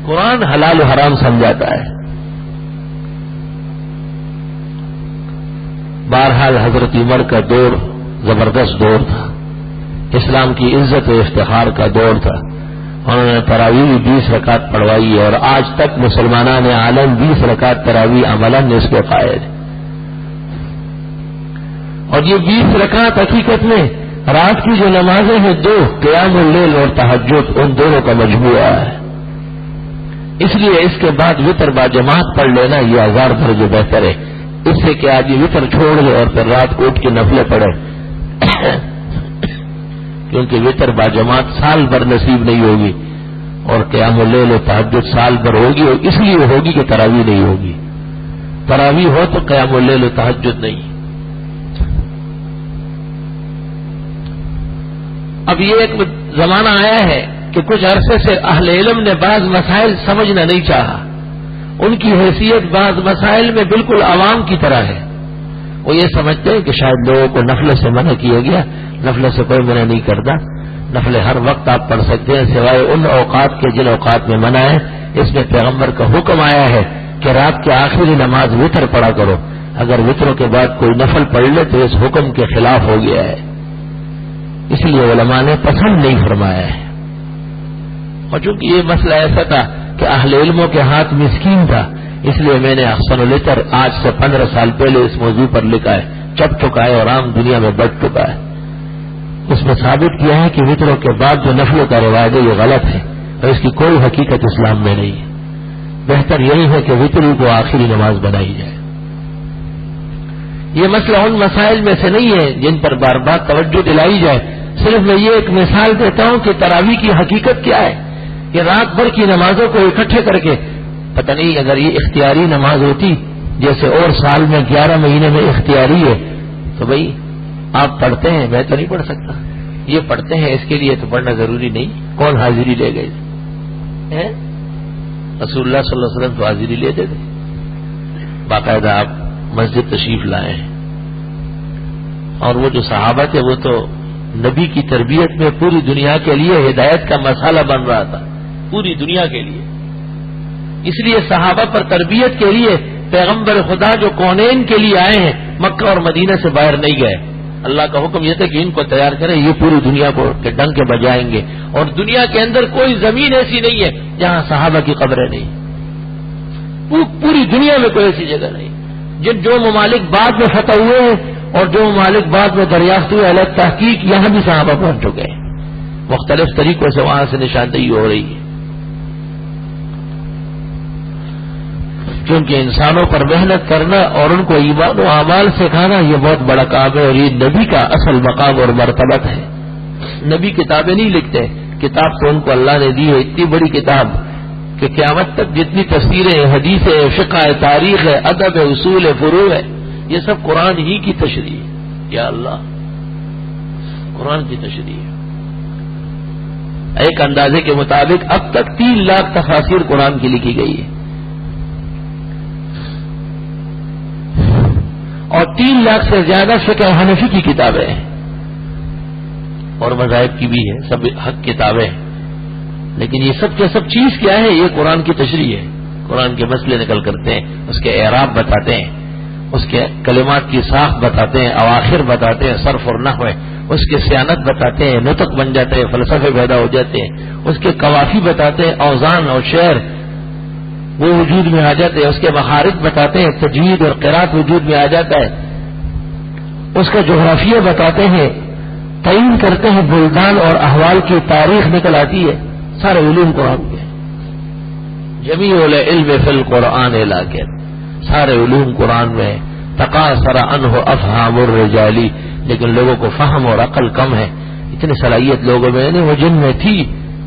قرآن حلال و حرام سمجھاتا ہے. بہرحال حضرت عمر کا دور زبردست دور تھا، اسلام کی عزت و افتخار کا دور تھا. انہوں نے تراویح 20 رکعت پڑھوائی اور آج تک مسلمانان عالم 20 رکعت تراویح عملاً اس کے قائل. اور یہ 20 رکعت حقیقت میں رات کی جو نمازیں ہیں 2 قیام اللیل اور تہجد، ان دونوں کا مجموعہ ہے. اس لیے اس کے بعد وتر با جماعت پڑھ لینا یہ 1000 درجے بہتر ہے اس سے کہ آج یہ وتر چھوڑ دے اور پھر رات کو اٹھ کے نفلیں پڑھے. کیونکہ وتر با جماعت سال بھر نصیب نہیں ہوگی اور قیام اللیل و تہجد سال بھر ہوگی، اور اس لیے ہوگی کہ تراویح نہیں ہوگی. تراویح ہو تو قیام اللیل و تہجد نہیں. اب یہ ایک زمانہ آیا ہے کہ کچھ عرصے سے اہل علم نے بعض مسائل سمجھنا نہیں چاہا. ان کی حیثیت بعض مسائل میں بالکل عوام کی طرح ہے. وہ یہ سمجھتے ہیں کہ شاید لوگوں کو نفل سے منع کیا گیا، نفل سے کوئی منع نہیں کرتا، نفل ہر وقت آپ پڑھ سکتے ہیں سوائے ان اوقات کے جن اوقات میں منع ہے. اس میں پیغمبر کا حکم آیا ہے کہ رات کے آخری نماز وتر پڑھا کرو. اگر وتروں کے بعد کوئی نفل پڑھ لے تو اس حکم کے خلاف ہو گیا ہے. اس لیے علماء نے پسند نہیں فرمایا ہے. اور چونکہ یہ مسئلہ ایسا تھا کہ اہل علموں کے ہاتھ مسکین تھا، اس لیے میں نے احسن العطر آج سے 15 سال پہلے اس موضوع پر لکھا ہے. چپ چکا ہے اور عام دنیا میں بٹ چکا ہے. اس میں ثابت کیا ہے کہ وتروں کے بعد جو نفلوں کا رواج ہے یہ غلط ہے اور اس کی کوئی حقیقت اسلام میں نہیں ہے. بہتر یہی ہے کہ وتر کو آخری نماز بنائی جائے. یہ مسئلہ ان مسائل میں سے نہیں ہے جن پر بار بار توجہ دلائی جائے. صرف میں یہ ایک مثال دیتا ہوں کہ تراویح کی حقیقت کیا ہے. کہ رات بھر کی نمازوں کو اکٹھے کر کے، پتہ نہیں اگر یہ اختیاری نماز ہوتی جیسے اور سال میں 11 مہینے میں اختیاری ہے تو بھائی آپ پڑھتے ہیں، میں تو نہیں پڑھ سکتا. یہ پڑھتے ہیں اس کے لیے تو پڑھنا ضروری نہیں. کون حاضری لے گئے؟ رسول اللہ صلی اللہ علیہ وسلم تو حاضری لیتے تھے. باقاعدہ آپ مسجد تشریف لائے ہیں. اور وہ جو صحابہ تھے وہ تو نبی کی تربیت میں پوری دنیا کے لیے ہدایت کا مسئلہ بن رہا تھا، پوری دنیا کے لیے. اس لیے صحابہ پر تربیت کے لیے پیغمبر خدا جو کونین کے لیے آئے ہیں مکہ اور مدینہ سے باہر نہیں گئے. اللہ کا حکم یہ تھا کہ ان کو تیار کریں، یہ پوری دنیا کو ڈنگ کے بجائیں گے. اور دنیا کے اندر کوئی زمین ایسی نہیں ہے جہاں صحابہ کی قبریں نہیں. پوری دنیا میں کوئی ایسی جگہ نہیں. جو ممالک بعد میں فتح ہوئے ہیں اور جو ممالک بعد میں دریافت ہوئے الگ تحقیق، یہاں بھی صحابہ پہنچ چکے ہیں. مختلف طریقوں سے وہاں سے نشاندہی ہو رہی ہے. کیونکہ انسانوں پر محنت کرنا اور ان کو ایمان و اعمال سکھانا یہ بہت بڑا کام ہے، اور یہ نبی کا اصل مقام اور مرتبت ہے. نبی کتابیں نہیں لکھتے، کتاب تو ان کو اللہ نے دی ہے اتنی بڑی کتاب کہ قیامت تک جتنی تفسیریں، حدیثیں، فقہ، تاریخ ہے، ادب ہے، اصول ہے، فروع ہے، یہ سب قرآن ہی کی تشریح ہے. یا اللہ، قرآن کی تشریح ہے. ایک اندازے کے مطابق اب تک 3 لاکھ تفاسیر قرآن کی لکھی گئی ہے اور 3 لاکھ سے زیادہ فقہ حنفی کی کتابیں ہیں اور مذاہب کی بھی ہیں، سب حق کتابیں ہیں. لیکن یہ سب کے سب چیز کیا ہے؟ یہ قرآن کی تشریح ہے. قرآن کے مسئلے نقل کرتے ہیں، اس کے اعراب بتاتے ہیں، اس کے کلمات کی ساخت بتاتے ہیں، اواخر بتاتے ہیں، صرف اور نحو ہے، اس کے سیانت بتاتے ہیں، نطق بن جاتے ہیں، فلسفے پیدا ہو جاتے ہیں، اس کے قوافی بتاتے ہیں، اوزان اور شعر وہ وجود میں آ جاتے ہیں، اس کے مخارج بتاتے ہیں، تجوید اور قرات وجود میں آ جاتا ہے، اس کا جغرافیہ بتاتے ہیں، تعین کرتے ہیں، بلدان اور احوال کی تاریخ نکل آتی ہے. سارے علوم قرآن کے جمیع العلم فی القرآن لاکن، سارے علوم قرآن میں. تقاصر عنہ افہام الرجالی، لیکن لوگوں کو فہم اور عقل کم ہے. اتنی صلاحیت لوگوں میں نہیں، وہ جن میں تھی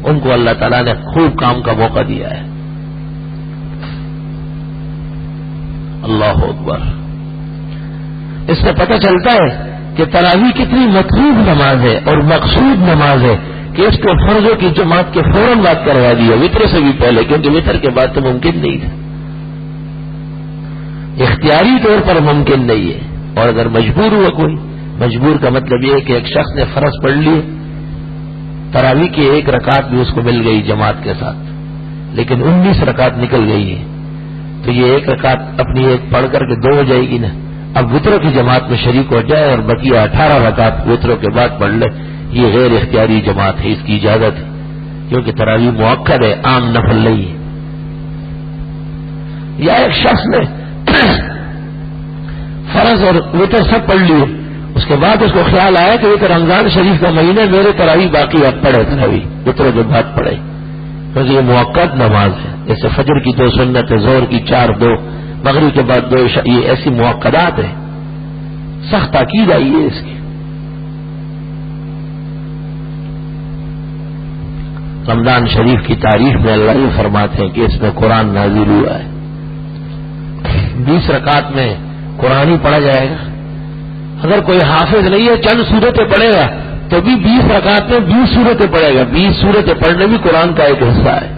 ان کو اللہ تعالیٰ نے خوب کام کا موقع دیا ہے. اللہ اکبر. اس سے پتہ چلتا ہے کہ تراویح کتنی مطلوب نماز ہے اور مقصود نماز ہے کہ اس کو فرضوں کی جماعت کے فوراً بعد کروا دیا، وتر سے بھی پہلے، کیونکہ وتر کے بعد تو ممکن نہیں تھا، اختیاری طور پر ممکن نہیں ہے. اور اگر مجبور ہوا کوئی، مجبور کا مطلب یہ ہے کہ ایک شخص نے فرض پڑھ لیے تراویح کی 1 رکعت بھی اس کو مل گئی جماعت کے ساتھ، لیکن 19 رکعت نکل گئی ہے، تو یہ 1 رکعت اپنی ایک پڑھ کر کے 2 ہو جائے گی نا. اب وطروں کی جماعت میں شریک ہو جائے اور بقیہ 18 رکعت وطروں کے بعد پڑھ لے. یہ غیر اختیاری جماعت ہے، اس کی اجازت ہے، کیونکہ تراویح مؤکد ہے، عام نفل نہیں ہے. یا ایک شخص نے فرض اور وطر سب پڑھ لیے، اس کے بعد اس کو خیال آیا کہ یہ تو رمضان شریف کا مہینہ، میرے تراویح باقی اب پڑھے تراویح وطروں کے بعد پڑھے، کیونکہ یہ مؤکد نماز ہے. جیسے فجر کی 2 سنت ہے، ظہر کی 4 2، مغرب کے بعد 2 عشاء، یہ ایسی مؤکدات ہیں، سخت تاکید آئی ہے اس کی. رمضان شریف کی تاریخ میں اللہ یہ فرماتے ہیں کہ اس میں قرآن نازل ہوا ہے. 20 رکعت میں قرآن ہی پڑھا جائے گا. اگر کوئی حافظ نہیں ہے، چند سورتیں پڑھے گا تو بھی 20 رکعت میں 20 سورتیں پڑھے گا. 20 سورتیں پڑھنے بھی قرآن کا ایک حصہ ہے.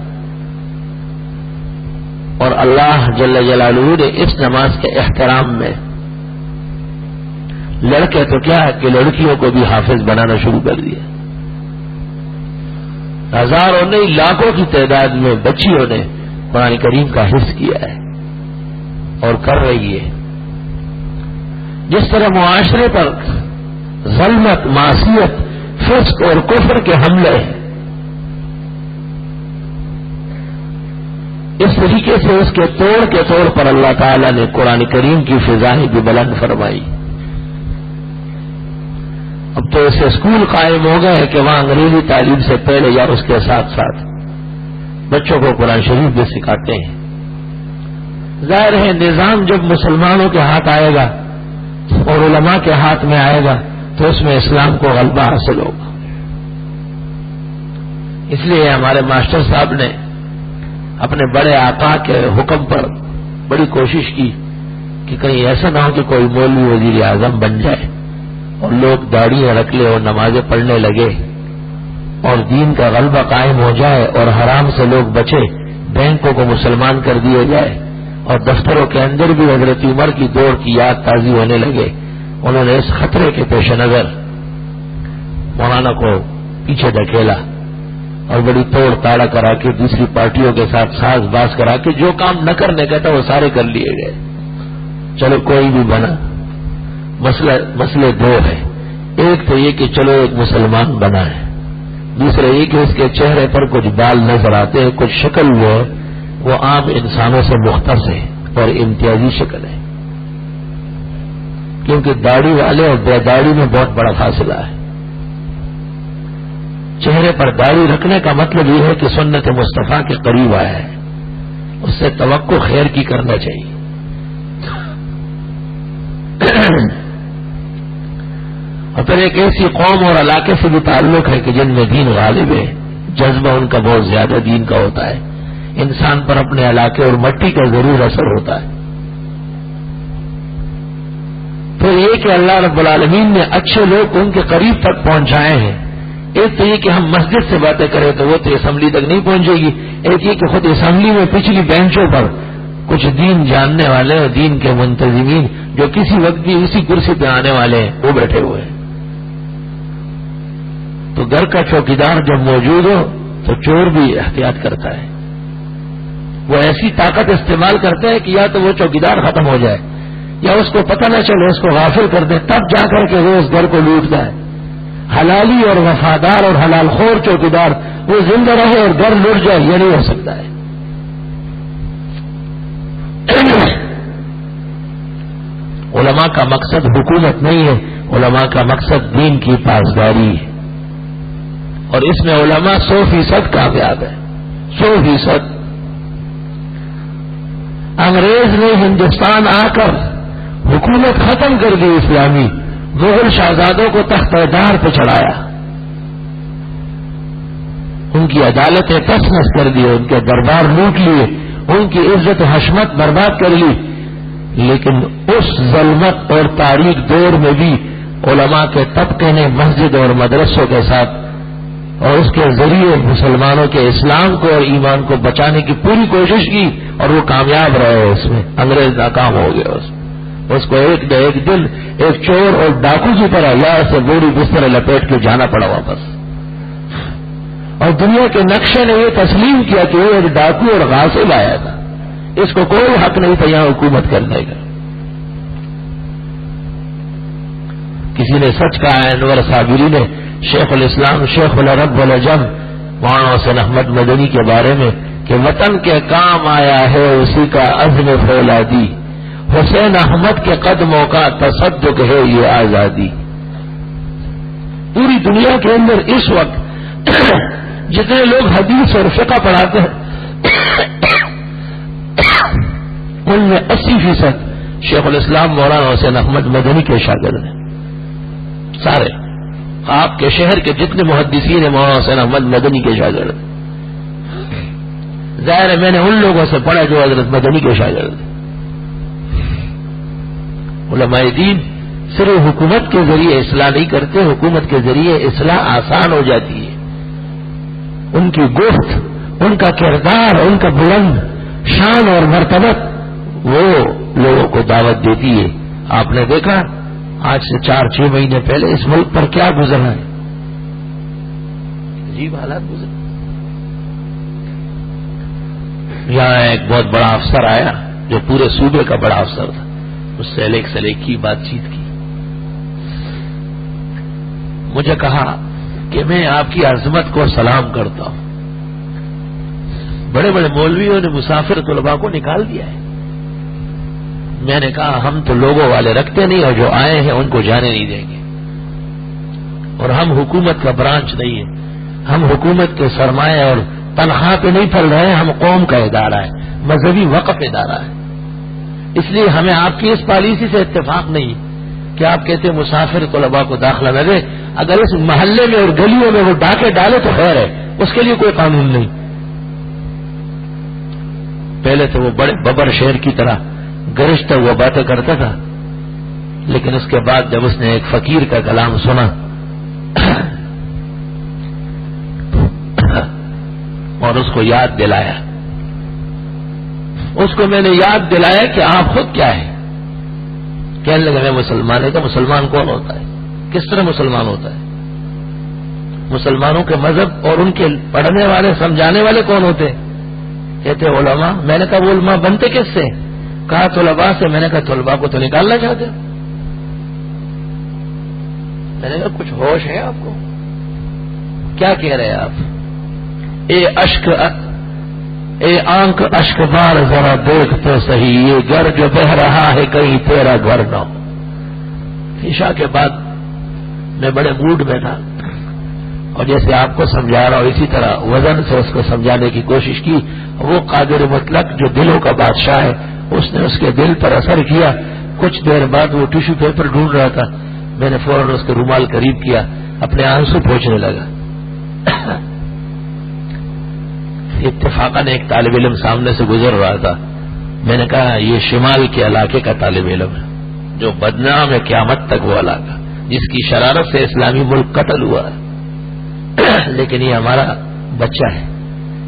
اور اللہ جل جلالہ نے اس نماز کے احترام میں لڑکے تو کیا ہے کہ لڑکیوں کو بھی حافظ بنانا شروع کر دیا. ہزاروں نہیں لاکھوں کی تعداد میں بچیوں نے قرآن کریم کا حفظ کیا ہے اور کر رہی ہے. جس طرح معاشرے پر ظلمت، معصیت، فسق اور کفر کے حملے ہیں، اس طریقے سے اس کے توڑ کے طور پر اللہ تعالی نے قرآن کریم کی فضائیں بھی بلند فرمائی. اب تو ایسے اسکول قائم ہو گئے کہ وہاں انگریزی تعلیم سے پہلے یا اس کے ساتھ ساتھ بچوں کو قرآن شریف بھی سکھاتے ہیں. ظاہر ہے نظام جب مسلمانوں کے ہاتھ آئے گا اور علماء کے ہاتھ میں آئے گا تو اس میں اسلام کو غلبہ حاصل ہوگا. اس لیے ہمارے ماسٹر صاحب نے اپنے بڑے آقا کے حکم پر بڑی کوشش کی کہ کہیں ایسا نہ ہو کہ کوئی مولوی وزیر اعظم بن جائے اور لوگ داڑھیاں رکھ لے اور نمازیں پڑھنے لگے اور دین کا غلبہ قائم ہو جائے اور حرام سے لوگ بچے، بینکوں کو مسلمان کر دیا جائے اور دفتروں کے اندر بھی حضرت عمر کی دور کی یاد تازی ہونے لگے. انہوں نے اس خطرے کے پیش نظر مولانا کو پیچھے دھکیلا اور بڑی توڑ تاڑا کرا کے دوسری پارٹیوں کے ساتھ ساز باز کرا کے جو کام نہ کرنے کا تھا وہ سارے کر لیے گئے. چلو کوئی بھی بنا. مسئلے 2 ہیں. ایک تو یہ کہ چلو ایک مسلمان بنا ہے، دوسرا یہ کہ اس کے چہرے پر کچھ بال نظر آتے ہیں، کچھ شکل وہ عام انسانوں سے مختص ہے اور امتیازی شکل ہے، کیونکہ داڑھی والے اور بے داڑھی میں بہت بڑا فاصلہ ہے. چہرے پر داڑھی رکھنے کا مطلب یہ ہے کہ سنت مصطفیٰ کے قریب آیا ہے، اس سے توقع خیر کی کرنا چاہیے. اور پھر ایک ایسی قوم اور علاقے سے بھی تعلق ہے کہ جن میں دین غالب ہے، جذبہ ان کا بہت زیادہ دین کا ہوتا ہے. انسان پر اپنے علاقے اور مٹی کا ضرور اثر ہوتا ہے. پھر یہ کہ اللہ رب العالمین نے اچھے لوگ ان کے قریب تک پہنچائے ہیں. ایک تو یہ کہ ہم مسجد سے باتیں کریں تو وہ تو اسمبلی تک نہیں پہنچے گی. ایک یہ کہ خود اسمبلی میں پچھلی بینچوں پر کچھ دین جاننے والے اور دین کے منتظمین جو کسی وقت بھی اسی کرسی پہ آنے والے ہیں وہ بیٹھے ہوئے ہیں. تو گھر کا چوکیدار جب موجود ہو تو چور بھی احتیاط کرتا ہے. وہ ایسی طاقت استعمال کرتا ہے کہ یا تو وہ چوکیدار ختم ہو جائے یا اس کو پتہ نہ چلے، اس کو غافل کر دے، تب جا کر کے وہ اس گھر کو لوٹتا ہے. حلالی اور وفادار اور حلال خور چوکیدار وہ زندہ رہے اور گھر لوٹ جائے، یہ نہیں ہو سکتا ہے. علماء کا مقصد حکومت نہیں ہے، علماء کا مقصد دین کی پاسداری ہے، اور اس میں علماء 100% کامیاب ہے. 100%. انگریز نے ہندوستان آ کر حکومت ختم کر دی اسلامی، مغل شہزادوں کو تخت دار پہ چڑھایا، ان کی عدالتیں تس نس کر دی، ان کے دربار لوٹ لیے، ان کی عزت و حشمت برباد کر لی. لیکن اس ظلمت اور تاریک دور میں بھی علماء کے طبقے نے مسجد اور مدرسوں کے ساتھ اور اس کے ذریعے مسلمانوں کے اسلام کو اور ایمان کو بچانے کی پوری کوشش کی، اور وہ کامیاب رہے. اس میں انگریز ناکام ہو گیا. اس کو ایک دن ایک چور اور ڈاکو کی طرح یہاں سے بوری بستر لپیٹ کے جانا پڑا واپس. اور دنیا کے نقشے نے یہ تسلیم کیا کہ وہ ایک ڈاکو اور غاصب آیا تھا، اس کو کوئی حق نہیں تھا یہاں حکومت کرنے کا. کسی نے سچ کہا ہے، انور صابری نے شیخ الاسلام شیخ العرب والعجم مولانا حسین احمد مدنی کے بارے میں کہ وطن کے کام آیا ہے اسی کا عزم فولادی، حسین احمد کے قدموں کا تصدق ہے یہ آزادی. پوری دنیا کے اندر اس وقت جتنے لوگ حدیث اور فقہ پڑھاتے ہیں ان میں 80% شیخ الاسلام مولانا حسین احمد مدنی کے شاگرد ہیں. سارے آپ کے شہر کے جتنے محدثین ہیں مولانا حسین احمد مدنی کے شاگرد. ظاہر ہے میں نے ان لوگوں سے پڑھا جو حضرت مدنی کے شاگرد. علماء دین صرف حکومت کے ذریعے اصلاح نہیں کرتے، حکومت کے ذریعے اصلاح آسان ہو جاتی ہے. ان کی گفت، ان کا کردار، ان کا بلند شان اور مرتبت وہ لوگوں کو دعوت دیتی ہے. آپ نے دیکھا آج سے 4-6 مہینے پہلے اس ملک پر کیا گزرا ہے، عجیب حالات گزرے. یہاں ایک بہت بڑا افسر آیا جو پورے صوبے کا بڑا افسر تھا، اس سے ایک کی بات چیت کی. مجھے کہا کہ میں آپ کی عظمت کو سلام کرتا ہوں. بڑے بڑے مولویوں نے مسافر طلباء کو نکال دیا ہے. میں نے کہا ہم تو لوگوں والے رکھتے نہیں اور جو آئے ہیں ان کو جانے نہیں دیں گے. اور ہم حکومت کا برانچ نہیں ہے، ہم حکومت کے سرمایہ اور تنخواہ پہ نہیں پھل رہے ہیں، ہم قوم کا ادارہ ہے، مذہبی وقف ادارہ ہے. اس لیے ہمیں آپ کی اس پالیسی سے اتفاق نہیں کہ آپ کہتے مسافر طلباء کو داخلہ نہ دے. اگر اس محلے میں اور گلیوں میں وہ ڈاکے ڈالے تو خیر ہے، اس کے لیے کوئی قانون نہیں. پہلے تو وہ بڑے ببر شیر کی طرح گرجتا ہوا باتیں کرتا تھا، لیکن اس کے بعد جب اس نے ایک فقیر کا کلام سنا اور اس کو یاد دلایا، اس کو میں نے یاد دلایا کہ آپ خود کیا ہے. کہنے لگا میں مسلمان ہے. کہ مسلمان کون ہوتا ہے، کس طرح مسلمان ہوتا ہے؟ مسلمانوں کے مذہب اور ان کے پڑھنے والے سمجھانے والے کون ہوتے ہیں؟ کہتے علماء. میں نے کہا وہ علماء بنتے کس سے؟ کہا طلباء سے. میں نے کہا طلباء کو تو نکالنا چاہتے ہو. میں نے کہا کچھ ہوش ہے آپ کو؟ کیا کہہ رہے ہیں آپ؟ اے آنکھ اشک بار ذرا دیکھ تو صحیح، یہ گھر جو بہ رہا ہے کہیں تیرا گھر نہ ہو. عشاء کے بعد میں بڑے موڈ میں تھا اور جیسے آپ کو سمجھا رہا ہوں اسی طرح وزن سے اس کو سمجھانے کی کوشش کی. وہ قادر مطلق جو دلوں کا بادشاہ ہے اس نے اس کے دل پر اثر کیا. کچھ دیر بعد وہ ٹیشو پیپر ڈھونڈ رہا تھا، میں نے فوراً اس کے رومال قریب کیا، اپنے آنسو پوچھنے لگا. اتفاقاً ایک طالب علم سامنے سے گزر رہا تھا. میں نے کہا یہ شمال کے علاقے کا طالب علم ہے جو بدنام ہے قیامت تک، وہ علاقہ جس کی شرارت سے اسلامی ملک قتل ہوا ہے، لیکن یہ ہمارا بچہ ہے.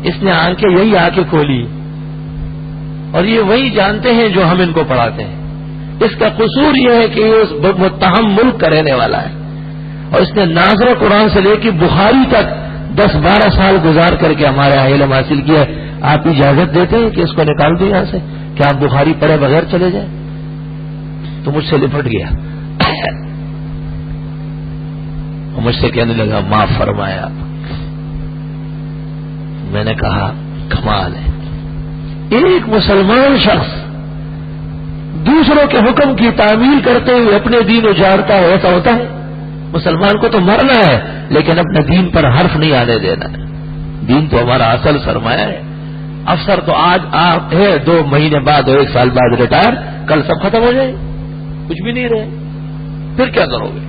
اس نے آنکھیں یہی آنکھیں کھولی اور یہ وہی جانتے ہیں جو ہم ان کو پڑھاتے ہیں. اس کا قصور یہ ہے کہ یہ اس متہم ملک کا رہنے والا ہے اور اس نے ناظر قرآن سے لے کے بخاری تک 10-12 سال گزار کر کے ہمارے یہاں علم حاصل کیا. آپ اجازت دیتے ہیں کہ اس کو نکال دیں یہاں سے کہ آپ بخاری پڑھے بغیر چلے جائیں؟ تو مجھ سے لپٹ گیا اور مجھ سے کہنے لگا معاف فرمایا. میں نے کہا کمال ہے، ایک مسلمان شخص دوسروں کے حکم کی تعمیل کرتے ہوئے اپنے دین اجاڑتا ہے. ایسا ہوتا ہے؟ مسلمان کو تو مرنا ہے لیکن اپنے دین پر حرف نہیں آنے دینا ہے. دین تو ہمارا اصل سرمایہ ہے. افسر تو آج آپ ہے، 2 مہینے بعد اور 1 سال بعد ریٹائر، کل سب ختم ہو جائے، کچھ بھی نہیں رہے، پھر کیا کرو گے؟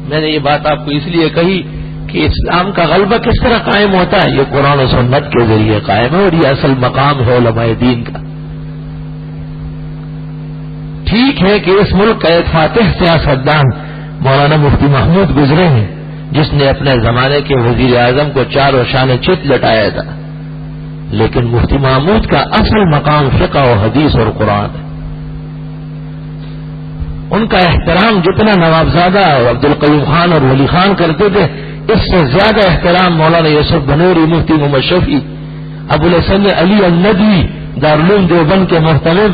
میں نے یہ بات آپ کو اس لیے کہی کہ اسلام کا غلبہ کس طرح قائم ہوتا ہے. یہ قرآن و سنت کے ذریعے قائم ہے اور یہ اصل مقام ہے علماء دین کا. ٹھیک ہے کہ اس ملک کا ایک فاتح سیاستدان مولانا مفتی محمود گزرے ہیں جس نے اپنے زمانے کے وزیر اعظم کو 4 شان چت لٹایا تھا، لیکن مفتی محمود کا اصل مقام فقہ و حدیث اور قرآن ہے. ان کا احترام جتنا نوابزادہ اور عبدالقیوم خان اور ولی خان کرتے تھے، اس سے زیادہ احترام مولانا یوسف بنوری، مفتی محمد شفیع، ابوالحسن علی الندوی دارالعلوم دیوبند کے محترم،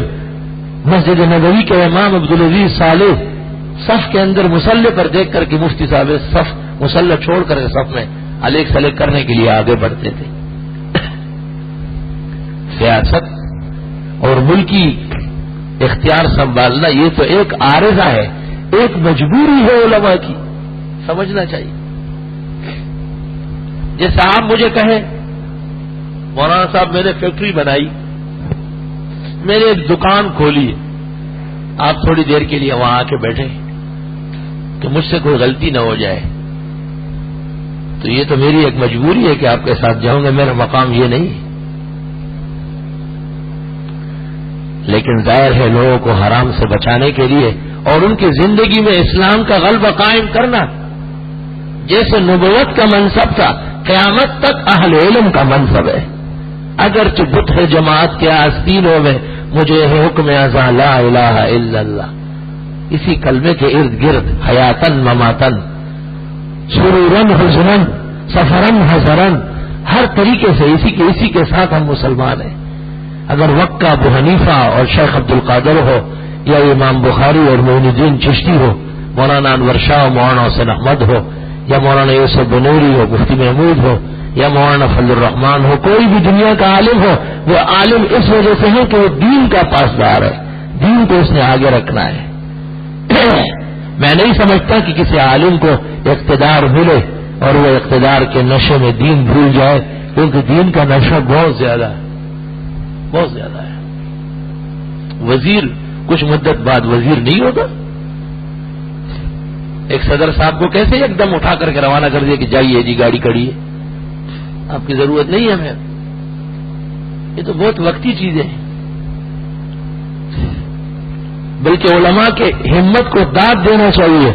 مسجد نبوی کے امام عبدالعزیز صالح صف کے اندر مصلی پر دیکھ کر کے مفتی صاحب صف مصلی چھوڑ کر کے صف میں علیق سلیق کرنے کے لیے آگے بڑھتے تھے۔ سیاست اور ملکی اختیار سنبھالنا یہ تو ایک عارضہ ہے، ایک مجبوری ہے علماء کی، سمجھنا چاہیے۔ جیسے آپ مجھے کہیں مولانا صاحب میں نے فیکٹری بنائی، میں نے ایک دکان کھولی، آپ تھوڑی دیر کے لیے وہاں آ کے بیٹھے کہ مجھ سے کوئی غلطی نہ ہو جائے، تو یہ تو میری ایک مجبوری ہے کہ آپ کے ساتھ جاؤں گا، میرا مقام یہ نہیں۔ لیکن ظاہر ہے لوگوں کو حرام سے بچانے کے لیے اور ان کی زندگی میں اسلام کا غلبہ قائم کرنا، جیسے نبوت کا منصب تھا، قیامت تک اہل علم کا منصب ہے۔ اگرچہ بت ہے جماعت کے آستینوں میں، مجھے ہے حکم ازاں لا الہ الا اللہ، اسی کلمے کے ارد گرد حیاتن مماتن، سرورن حزنن، سفرن حزرن، ہر طریقے سے اسی کے ساتھ ہم مسلمان ہیں۔ اگر وقت کا ابو حنیفہ اور شیخ عبد القادر ہو، یا امام بخاری اور معین الدین چشتی ہو، مولانا انور شاہ و مولانا حسین احمد ہو، یا مولانا یوسف بنوری ہو، مفتی محمود ہو، یا مولانا فضل الرحمان ہو، کوئی بھی دنیا کا عالم ہو، وہ عالم اس وجہ سے ہے کہ وہ دین کا پاسدار ہے، دین کو اس نے آگے رکھنا ہے۔ میں نہیں سمجھتا کہ کسی عالم کو اقتدار ملے اور وہ اقتدار کے نشے میں دین بھول جائے، کیونکہ دین کا نشہ بہت زیادہ ہے، بہت زیادہ ہے۔ وزیر کچھ مدت بعد وزیر نہیں ہوتا۔ ایک صدر صاحب کو کیسے ایک دم اٹھا کر کے روانہ کر دیا کہ جائیے جی گاڑی کھڑی ہے، آپ کی ضرورت نہیں ہے ہمیں۔ یہ تو بہت وقتی چیزیں ہیں۔ بلکہ علماء کے ہمت کو داد دینا چاہیے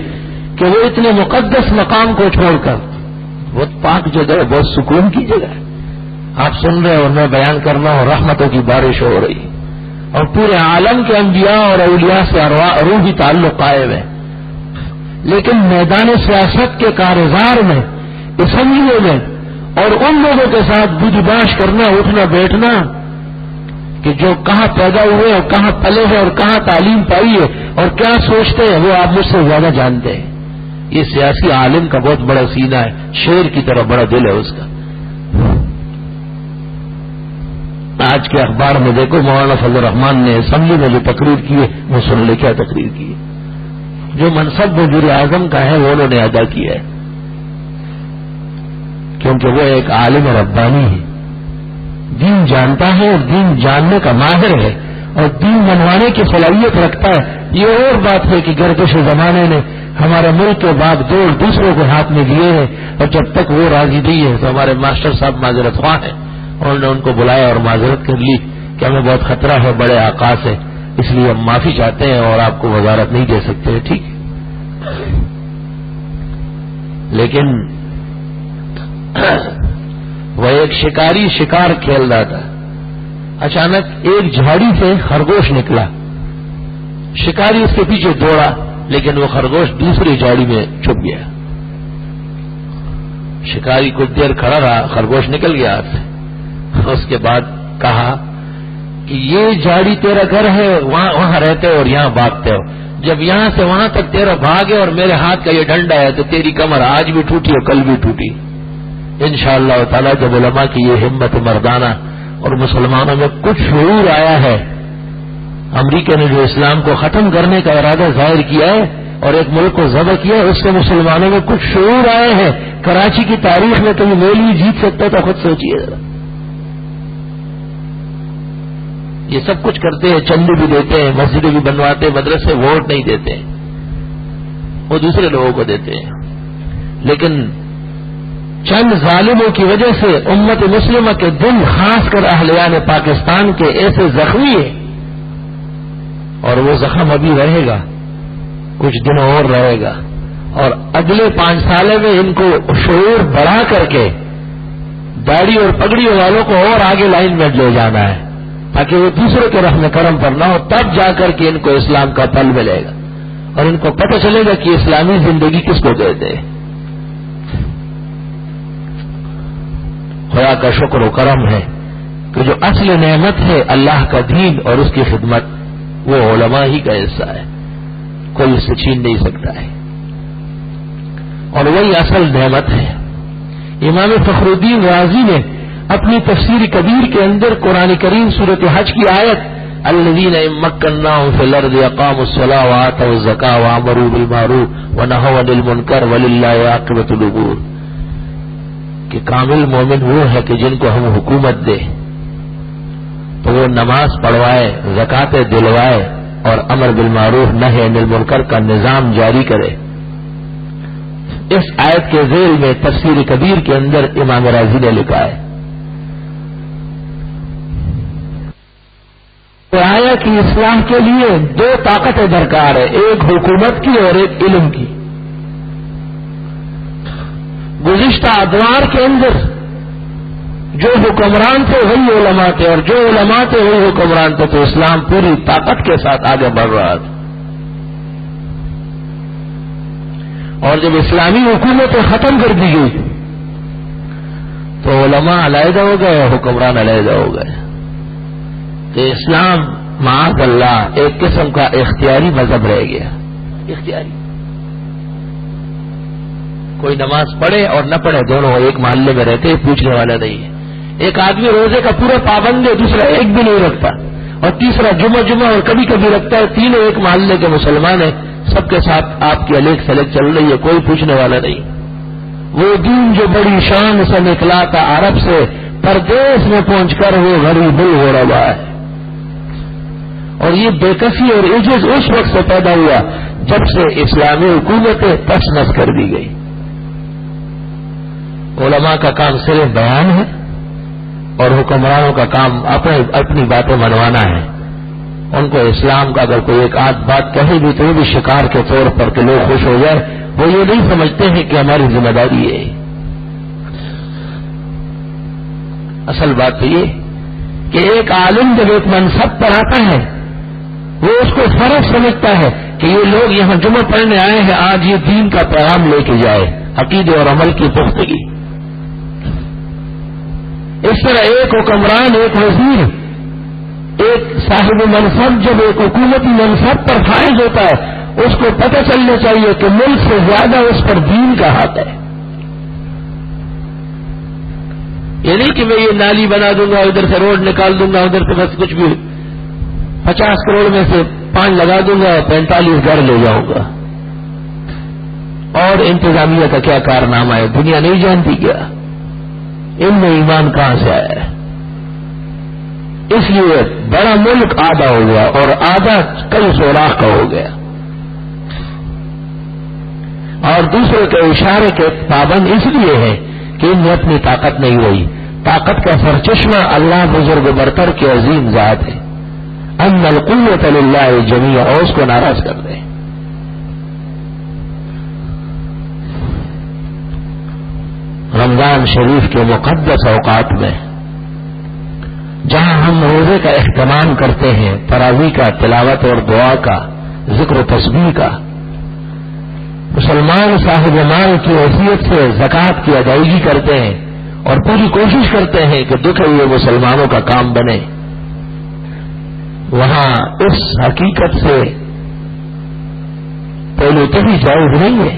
کہ وہ اتنے مقدس مقام کو چھوڑ کر، بہت پاک جگہ ہے، بہت سکون کی جگہ ہے، آپ سن رہے اور میں بیان کر رہا ہوں، رحمتوں کی بارش ہو رہی اور پورے عالم کے انبیاء اور اولیاء سے روحی تعلق قائم ہے، لیکن میدان سیاست کے کارزار میں، اسمبلیوں میں اور ان لوگوں کے ساتھ بدھ باش کرنا، اٹھنا بیٹھنا کہ جو کہاں پیدا ہوئے اور کہاں پلے ہیں اور کہاں تعلیم پائی ہے اور کیا سوچتے ہیں، وہ آپ مجھ سے زیادہ جانتے ہیں۔ یہ سیاسی عالم کا بہت بڑا سینہ ہے، شیر کی طرح بڑا دل ہے اس کا۔ آج کے اخبار میں دیکھو مولانا فضل الرحمان نے اسمبلی میں جو تقریر کی ہے، وہ سن لے کیا تقریر کی ہے۔ جو منصب وزیر اعظم کا ہے وہ انہوں نے ادا کیا ہے، کیونکہ وہ ایک عالم ربانی ہے، دین جانتا ہے اور دین جاننے کا ماہر ہے اور دین منوانے کی صلاحیت رکھتا ہے۔ یہ اور بات ہے کہ گردش زمانے نے ہمارے ملک کے بعد دور دوسروں کے ہاتھ میں دیے ہیں، اور جب تک وہ راضی نہیں ہے تو ہمارے ماسٹر صاحب معذرت خواہ ہیں، انہوں نے ان کو بلایا اور معذرت کر لی کہ ہمیں بہت خطرہ ہے بڑے آقا سے، اس لیے ہم معافی چاہتے ہیں اور آپ کو وزارت نہیں دے سکتے۔ ٹھیک ہے، لیکن وہ ایک شکاری شکار کھیل رہا تھا، اچانک ایک جھاڑی سے خرگوش نکلا، شکاری اس کے پیچھے دوڑا لیکن وہ خرگوش دوسری جھاڑی میں چھپ گیا۔ شکاری کچھ دیر کھڑا رہا، خرگوش نکل گیا ہاتھ سے، اس کے بعد کہا کہ یہ جھاڑی تیرا گھر ہے، وہاں رہتے ہو اور یہاں بھاگتے ہو، جب یہاں سے وہاں تک تیرا بھاگ ہے اور میرے ہاتھ کا یہ ڈنڈا ہے تو تیری کمر آج بھی ٹوٹی اور کل بھی ٹوٹی۔ انشاءاللہ تعالی جب علماء کی یہ ہمت مردانہ اور مسلمانوں میں کچھ شعور آیا ہے، امریکہ نے جو اسلام کو ختم کرنے کا ارادہ ظاہر کیا ہے اور ایک ملک کو ذبح کیا ہے، اس سے مسلمانوں میں کچھ شعور آئے ہیں۔ کراچی کی تاریخ میں کبھی مولوی جیت سکتا تو خود سوچیے ذرا، یہ سب کچھ کرتے ہیں، چندے بھی دیتے ہیں، مسجدیں بھی بنواتے ہیں، مدرسے، ووٹ نہیں دیتے ہیں، وہ دوسرے لوگوں کو دیتے ہیں۔ لیکن چند ظالموں کی وجہ سے امت مسلمہ کے دل، خاص کر اہلیان پاکستان کے، ایسے زخمی ہیں، اور وہ زخم ابھی رہے گا، کچھ دنوں اور رہے گا، اور اگلے 5 سال میں ان کو شعور بڑھا کر کے داڑھی اور پگڑی والوں کو اور آگے لائن میں لے جانا ہے تاکہ وہ دوسروں کے رحم کرم پر نہ ہو، تب جا کر کے ان کو اسلام کا پھل ملے گا۔ اور ان کو پتہ چلے گا کہ اسلامی زندگی کس کو کہتے ہیں۔ خدا کا شکر و کرم ہے کہ جو اصل نعمت ہے اللہ کا دین اور اس کی خدمت، وہ علماء ہی کا حصہ ہے، کوئی اس سے چھین نہیں سکتا ہے، اور وہی اصل نعمت ہے۔ امام فخر الدین رازی نے اپنی تفسیر کبیر کے اندر قرآن کریم سورۃ حج کی آیت الذین ان مکناہم فی الارض اقاموا الصلاۃ وآتوا الزکاۃ وامروا بالمعروف ونہوا عن المنکر وللہ عاقبۃ الامور، کہ کامل مومن وہ ہے کہ جن کو ہم حکومت دے تو وہ نماز پڑھوائے، زکاتیں دلوائے اور امر بالمعروف نہی عن المنکر کا نظام جاری کرے۔ اس آیت کے ذیل میں تفسیر کبیر کے اندر امام رازی نے لکھا ہے آیا کہ اصلاح کے لیے دو طاقتیں درکار ہے، ایک حکومت کی اور ایک علم کی۔ گزشتہ ادوار کے اندر جو حکمران تھے وہی علماء تھے، اور جو علماء تھے وہی حکمران تھے، تو اسلام پوری طاقت کے ساتھ آگے بڑھ رہا تھا۔ اور جب اسلامی حکومتیں ختم کر دی گئی تو علماء علیحدہ ہو گئے، حکمران علیحدہ ہو گئے، تو اسلام معاذ اللہ ایک قسم کا اختیاری مذہب رہ گیا۔ اختیاری، کوئی نماز پڑھے اور نہ پڑھے دونوں ایک محلے میں رہتے، پوچھنے والا نہیں ہے۔ ایک آدمی روزے کا پورا پابند ہے، دوسرا ایک بھی نہیں رکھتا، اور تیسرا جمعہ اور کبھی کبھی رکھتا ہے، تینوں ایک محلے کے مسلمان ہیں، سب کے ساتھ آپ کی الیک سلیک چل رہی ہے، کوئی پوچھنے والا نہیں۔ وہ دین جو بڑی شان سے نکلا تھا عرب سے، پردیس میں پہنچ کر وہ غریب الغربا ہے، اور یہ بے کسی اور عجز اس وقت سے پیدا ہوا جب سے اسلامی حکومتیں تش نس کر دی گئی۔ علماء کا کام صرف بیان ہے اور حکمرانوں کا کام اپنی باتیں منوانا ہے۔ ان کو اسلام کا اگر کوئی ایک آدھ بات کہے بھی تو وہ بھی شکار کے طور پر کہ لوگ خوش ہو جائے، وہ یہ نہیں سمجھتے ہیں کہ ہماری ذمہ داری ہے۔ اصل بات تو یہ کہ ایک عالم جب ایک منصب پر آتا ہے وہ اس کو فرض سمجھتا ہے کہ یہ لوگ یہاں جمعہ پڑھنے آئے ہیں، آج یہ دین کا پیغام لے کے جائے، عقیدے اور عمل کی پختگی۔ اس طرح ایک حکمران، ایک وزیر، ایک صاحب منصب جب ایک حکومتی منصب پر فائز ہوتا ہے، اس کو پتہ چلنا چاہیے کہ ملک سے زیادہ اس پر دین کا ہاتھ ہے۔ یہ نہیں کہ میں یہ نالی بنا دوں گا، ادھر سے روڈ نکال دوں گا، ادھر سے بس کچھ بھی 50 کروڑ میں سے 5 لگا دوں گا، 45 گھر لے جاؤں گا، اور انتظامیہ کا کیا کارنامہ ہے، دنیا نہیں جانتی کیا؟ ان میں ایمان کہاں سے آیا ہے؟ اس لیے بڑا ملک آدھا ہو گیا اور آدھا کئی سوراخ کا ہو گیا، اور دوسرے کے اشارے کے پابند اس لیے ہے کہ ان میں اپنی طاقت نہیں رہی۔ طاقت کا سرچشمہ اللہ بزرگ برتر کے عظیم ذات ہے، ان القوت للہ جمیعا، اور اس کو ناراض کر دیں۔ رمضان شریف کے مقدس اوقات میں جہاں ہم روزے کا اہتمام کرتے ہیں، تراویح کا، تلاوت اور دعا کا، ذکر و تسبیح کا، مسلمان صاحب مال کی حیثیت سے زکوٰۃ کی ادائیگی کرتے ہیں اور پوری کوشش کرتے ہیں کہ دکھے ہوئے مسلمانوں کا کام بنے، وہاں اس حقیقت سے پہلو تبھی جائز نہیں ہے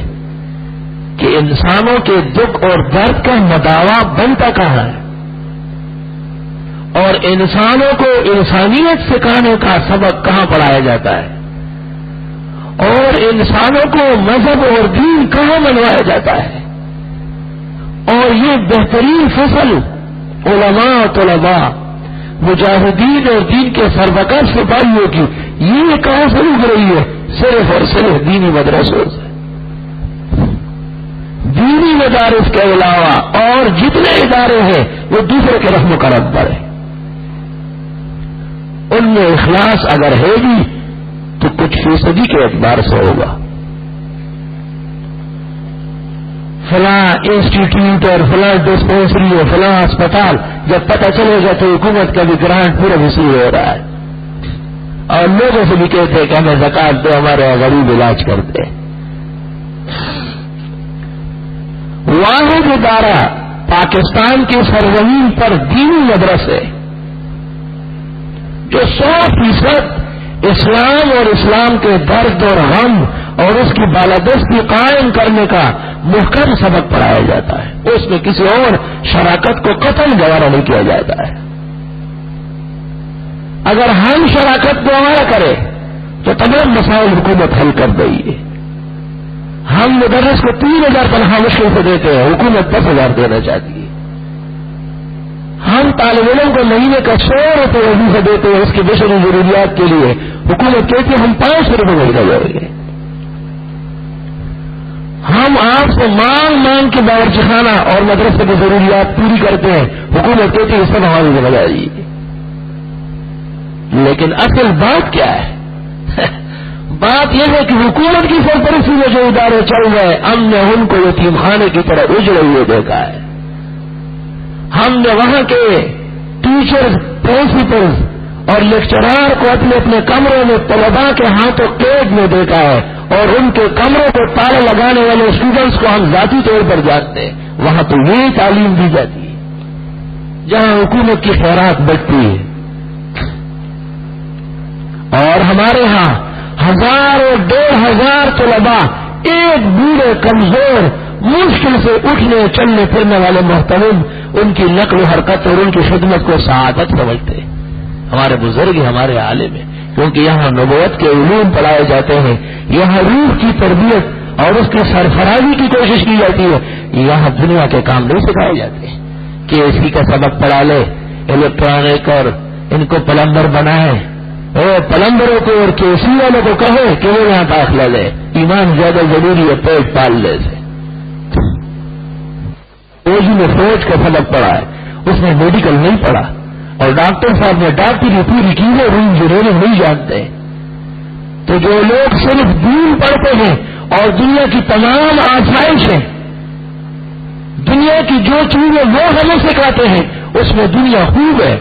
کہ انسانوں کے دکھ اور درد کا مداوا بنتا کہاں ہے، اور انسانوں کو انسانیت سکھانے کا سبق کہاں پڑھایا جاتا ہے، اور انسانوں کو مذہب اور دین کہاں منوایا جاتا ہے۔ اور یہ بہترین فصل علماء، طلباء، مجاہدین اور دین کے سربکار سپاہیوں کی یہ کہاں سے اگ رہی ہے؟ صرف اور صرف دینی مدرسوں سے۔ دینی مدارس کے علاوہ اور جتنے ادارے ہیں وہ دوسرے کے رحم و کرم پر ہیں، ان میں اخلاص اگر ہے بھی تو کچھ فیصدی کے اعتبار سے ہوگا۔ فلاں انسٹیٹیوٹ اور فلاں ڈسپینسری اور فلاں اسپتال جب پتہ چلے گا تو حکومت کا بھی گرانٹ پورا وصول ہو رہا ہے، اور لوگوں سے بھی کہتے کہ ہمیں زکات دو، ہمارے غریب علاج کرتے. واحد ادارہ پاکستان کی سرزمین پر دینی مدرسے جو 100% اسلام اور اسلام کے درد اور غم اور اس کی بالادستی قائم کرنے کا محکم سبق پڑھایا جاتا ہے، اس میں کسی اور شراکت کو قطعاً گوارا نہیں کیا جاتا ہے. اگر ہم شراکت گوارا کریں تو تمام مسائل حکومت حل کر رہی ہے. ہم مدرس کو 3000 تنخواہ مشکل سے دیتے ہیں، حکومت 10,000 دینا چاہتی ہے. ہم طالب علم کو مہینے کا 100 روپے وظیفہ دیتے ہیں اس کی بشری ضروریات کے لیے، حکومت کہتی ہے ہم 500 روپے مہینہ دیں گے. ہم آپ سے مانگ کے باورچی خانہ اور مدرسے کی ضروریات پوری کرتے ہیں، حکومت کہتی ہے اس پر ہماری ذمہ داری ہے. لیکن اصل بات کیا ہے؟ بات یہ ہے کہ حکومت کی سرپرستی میں جو ادارے چل رہے ہم نے ان کو یتیم خانے کی طرح اجڑے ہوئے دیکھا ہے. ہم نے وہاں کے ٹیچرز، پرنسپلز اور لیکچرار کو اپنے اپنے کمروں میں طلباء کے ہاتھوں قید میں دیکھا ہے، اور ان کے کمروں کو تالا لگانے والے اسٹوڈنٹس کو ہم ذاتی طور پر جانتے ہیں. وہاں تو یہی تعلیم دی جاتی ہے جہاں حکومت کی خیرات بٹتی ہے. اور ہمارے ہاں 1000 اور 1500 طلباء ایک بوڑھے کمزور مشکل سے اٹھنے چلنے پھرنے والے محترم ان کی نقل و حرکت اور ان کی خدمت کو سعادت سمجھتے ہیں. ہمارے بزرگ ہمارے عالم ہیں، کیونکہ یہاں نبوت کے علوم پڑھائے جاتے ہیں، یہاں روح کی تربیت اور اس کی سرفرازی کی کوشش کی جاتی ہے. یہاں دنیا کے کام نہیں سکھائے جاتے کہ اسی کا سبق پڑھا لے، الیکٹرانک اور ان کو پلمبر بنائے، پلمبروں کو اور کیسی والوں کو کہے کہ وہ یہاں داخلہ لے. ایمان زیادہ ضروری ہے پیٹ پالنے سے. فوجی نے فوج کا سبق پڑھا ہے، اس نے میڈیکل نہیں پڑھا، اور ڈاکٹر صاحب نے ڈاکٹری پوری کی ہے، وہ انجینئرنگ نہیں جانتے. تو جو لوگ صرف دین پڑھتے ہیں اور دنیا کی تمام آسائشیں، دنیا کی جو چیزیں وہ ہمیں سکھاتے ہیں اس میں دنیا خوب ہے،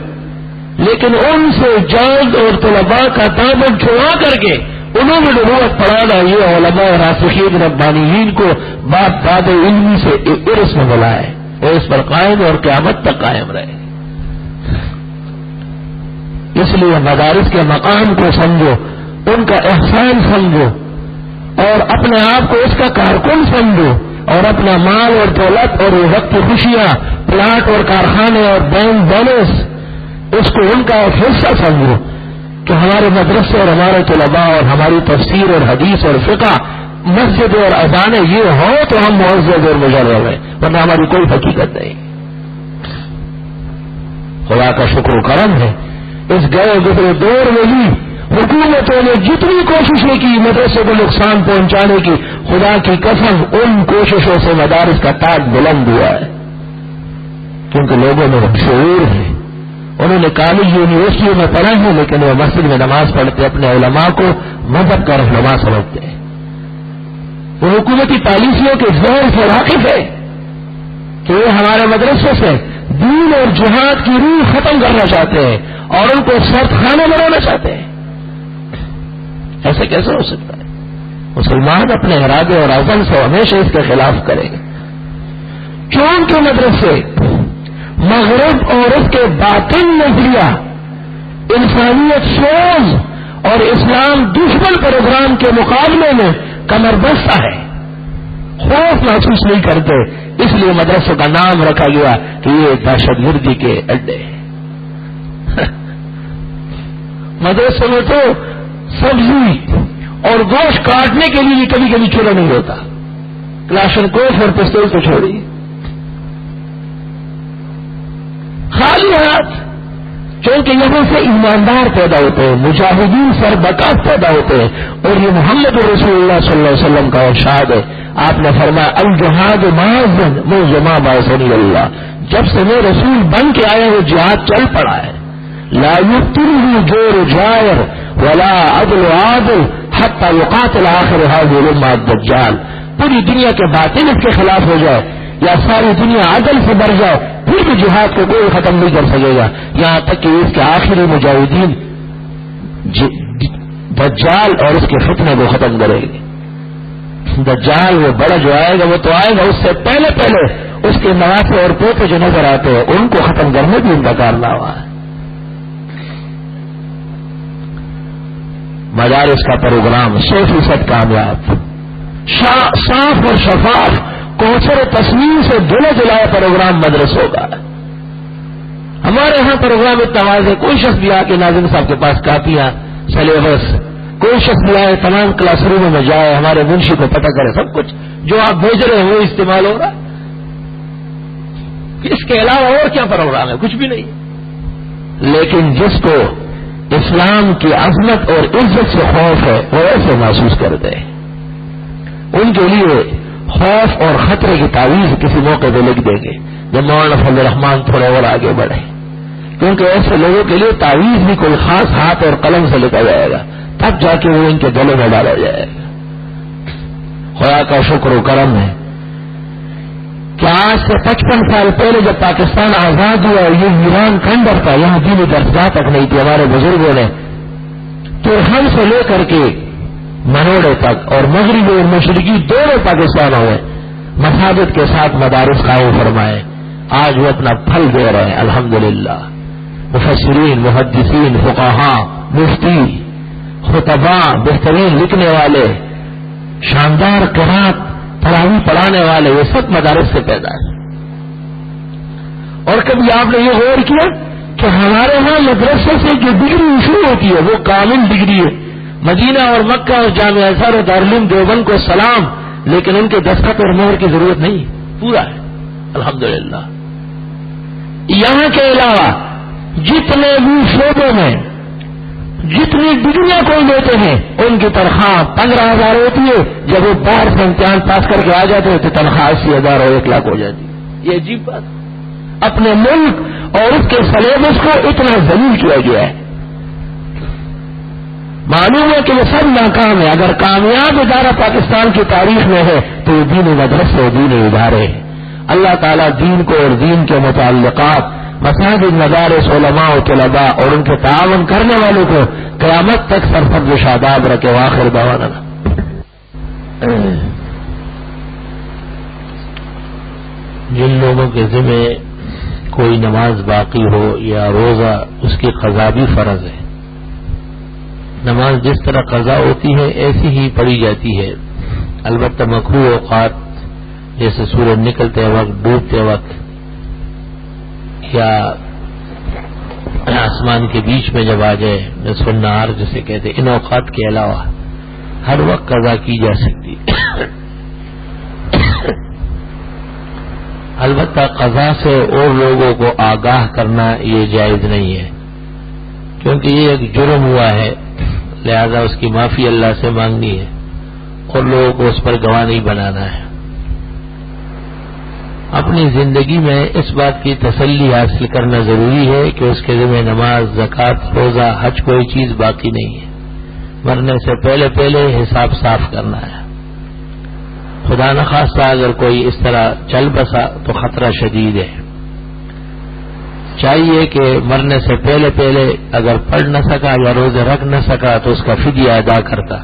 لیکن ان سے جان اور طلباء کا دامن چھڑا کر کے انہوں نے نبوت پڑھانا، یہ علماء راسخین ربانیین کو باپ داد علمی سے ارث میں ملا ہے، اور اس پر قائم اور قیامت تک قائم رہے. اس لیے مدارس کے مقام کو سمجھو، ان کا احسان سمجھو، اور اپنے آپ کو اس کا کارکن سمجھو، اور اپنا مال اور دولت اور وقت کی خوشیاں، پلاٹ اور کارخانے اور بینک بیلنس، اس کو ان کا ایک حصہ سمجھو کہ ہمارے مدرسے اور ہمارے طلباء اور ہماری تفسیر اور حدیث اور فقہ، مسجد اور اذانیں یہ ہو تو ہم معزز اور مجرب ہیں، ورنہ ہماری کوئی حقیقت نہیں. خدا کا شکر و کرم ہے اس گئے گزرے دور میں بھی حکومتوں نے جتنی کوششیں کی مدرسے کو نقصان پہنچانے کی، خدا کی قسم ان کوششوں سے مدارس کا تاج بلند ہوا ہے، کیونکہ لوگوں میں شعور ہے. انہوں نے کالج یونیورسٹیوں میں پڑھا ہے، لیکن وہ مسجد میں نماز پڑھتے اپنے علماء کو مذہب کا رہنما سمجھتے ہیں. وہ حکومتی پالیسیوں کے زور سے واقف ہے کہ وہ ہمارے مدرسے سے دین اور جہاد کی روح ختم کرنا چاہتے ہیں اور ان کو سخت خانہ بنانا چاہتے ہیں. ایسے کیسے ہو سکتا ہے؟ مسلمان اپنے ارادے اور عزم سے ہمیشہ اس کے خلاف کریں گے. چونکہ مدرسے مغرب اور اس کے باطن نظریہ، انسانیت سوز اور اسلام دشمن پروگرام کے مقابلے میں کمر بستہ ہے، خوف محسوس نہیں کرتے، اس لیے مدرسوں کا نام رکھا گیا کہ یہ دہشت گردی کے اڈے ہیں. مدرسوں میں تو سبزی اور گوشت کاٹنے کے لیے کبھی کبھی چولہا نہیں ہوتا، کلاشن کوف اور پستول تو چھوڑی، خالی ہاتھ. کیونکہ یہاں سے ایماندار پیدا ہوتے ہیں، مجاہدین سربکاف پیدا ہوتے ہیں. اور یہ محمد رسول اللہ صلی اللہ علیہ وسلم کا ارشاد ہے. آپ نے فرمایا الجہاد ماذن مجمع باذن اللہ، جب سے میں رسول بن کے آیا وہ جہاد چل پڑا ہے. لا یبتلہ جور جائر ولا عدل عادل حتی یقاتل آخر هذه الامة الدجال. پوری دنیا کے باطل اس کے خلاف ہو جائے یا ساری دنیا عدل سے بھر جائے، پھر بھی جہاد کو کوئی ختم نہیں کر سکے گا، یہاں تک کہ اس کے آخری مجاہدین دجال اور اس کے فتنے کو ختم کرے گی. دجال وہ بڑا جو آئے گا وہ تو آئے گا، اس سے پہلے پہلے اس کے نواسے اور پوتے جو نظر آتے ہیں ان کو ختم کرنے بھی ان کا کارنامہ ہے. مدارس کا پروگرام 100% کامیاب، صاف اور شفاف کوثر تصمیم سے دھلے دھلایا پروگرام مدرسوں کا. ہمارے ہاں پروگرام اتنا واضح ہے، کوئی شخص بھی آ کے ناظم صاحب کے پاس کاپیاں سلیبس، کوئی شخص بھی آئے تمام کلاس روموں میں جائے، ہمارے منشی کو پتہ کرے، سب کچھ جو آپ بھیج رہے ہیں وہ استعمال ہو رہا. اس کے علاوہ اور کیا پروگرام ہے؟ کچھ بھی نہیں. لیکن جس کو اسلام کی عظمت اور عزت سے خوف ہے وہ ایسے محسوس کرتے ہیں. ان کے لیے خوف اور خطرے کی تعویذ کسی موقع پہ لکھ دیں گے جب مولانا فضل الرحمان تھوڑے اور آگے بڑھے، کیونکہ ایسے لوگوں کے لیے تعویذ بھی کوئی خاص ہاتھ اور قلم سے لکھا جائے گا، تب جا کے وہ ان کے گلے میں ڈالا جائے گا. خدا کا شکر و کرم ہے کہ آج سے 55 سال پہلے جب پاکستان آزاد ہوا اور یہ ویران کھنڈر تھا، یہاں دینی درسگاہ تک نہیں تھی، ہمارے بزرگوں نے ترہم سے لے کر کے منوڑے تک اور مغربی اور مشرقی دونوں پاکستانوں میں مساجد کے ساتھ مدارس قائم فرمائے. آج وہ اپنا پھل دے رہے ہیں الحمدللہ. مفسرین، محدثین، فقہاء، مفتی، خطباء، بہترین لکھنے والے، شاندار قرات تراویح پڑھانے والے، یہ سب مدارس سے پیدا ہے. اور کبھی آپ نے یہ غور کیا کہ ہمارے ہاں مدرسے سے جو ڈگری شروع ہوتی ہے وہ کامل ڈگری ہے. مدینہ اور مکہ اور جامعہ ازہر اور دارالعلوم دیوبند کو سلام، لیکن ان کے دستخط اور مہر کی ضرورت نہیں، پورا ہے الحمدللہ. یہاں کے علاوہ جتنے بھی شعبوں میں جتنی ڈگریاں کوئی لیتے ہیں ان کی تنخواہ 15,000 ہوتی ہے، جب وہ باہر سے امتحان پاس کر کے آ جاتے ہیں تو تنخواہ 80,000 اور 1 لاکھ ہو جاتی. یہ عجیب بات، اپنے ملک اور اس کے سلیبس کو اتنا ذلیل کیا گیا ہے. معلوم ہے کہ وہ سب ناکام ہے. اگر کامیاب ادارہ پاکستان کی تاریخ میں ہے تو وہ دینی مدرسے اور دینی ادارے ہیں. اللہ تعالیٰ دین کو اور دین کے متعلقات مساجد، مدارس، علماء و طلباء اور ان کے تعاون کرنے والوں کو قیامت تک سرفراز و شاداب رکھے. وآخر دعوانا جن لوگوں کے ذمہ کوئی نماز باقی ہو یا روزہ، اس کی قضا بھی فرض ہے. نماز جس طرح قضا ہوتی ہے ایسی ہی پڑھی جاتی ہے، البتہ مکروہ اوقات جیسے سورج نکلتے وقت، ڈوبتے وقت یا آسمان کے بیچ میں جب آ جائے نصف النہار جسے کہتے ہیں، ان اوقات کے علاوہ ہر وقت قضا کی جا سکتی. البتہ قضا سے اور لوگوں کو آگاہ کرنا یہ جائز نہیں ہے، کیونکہ یہ ایک جرم ہوا ہے، لہذا اس کی معافی اللہ سے مانگنی ہے اور لوگوں کو اس پر گواہ نہیں بنانا ہے. اپنی زندگی میں اس بات کی تسلی حاصل کرنا ضروری ہے کہ اس کے ذمہ نماز، زکوٰۃ، روزہ، حج کوئی چیز باقی نہیں ہے. مرنے سے پہلے پہلے حساب صاف کرنا ہے. خدا نخواستہ اگر کوئی اس طرح چل بسا تو خطرہ شدید ہے. چاہیے کہ مرنے سے پہلے پہلے اگر پڑھ نہ سکا یا روزے رکھ نہ سکا تو اس کا فدیہ ادا کرتا.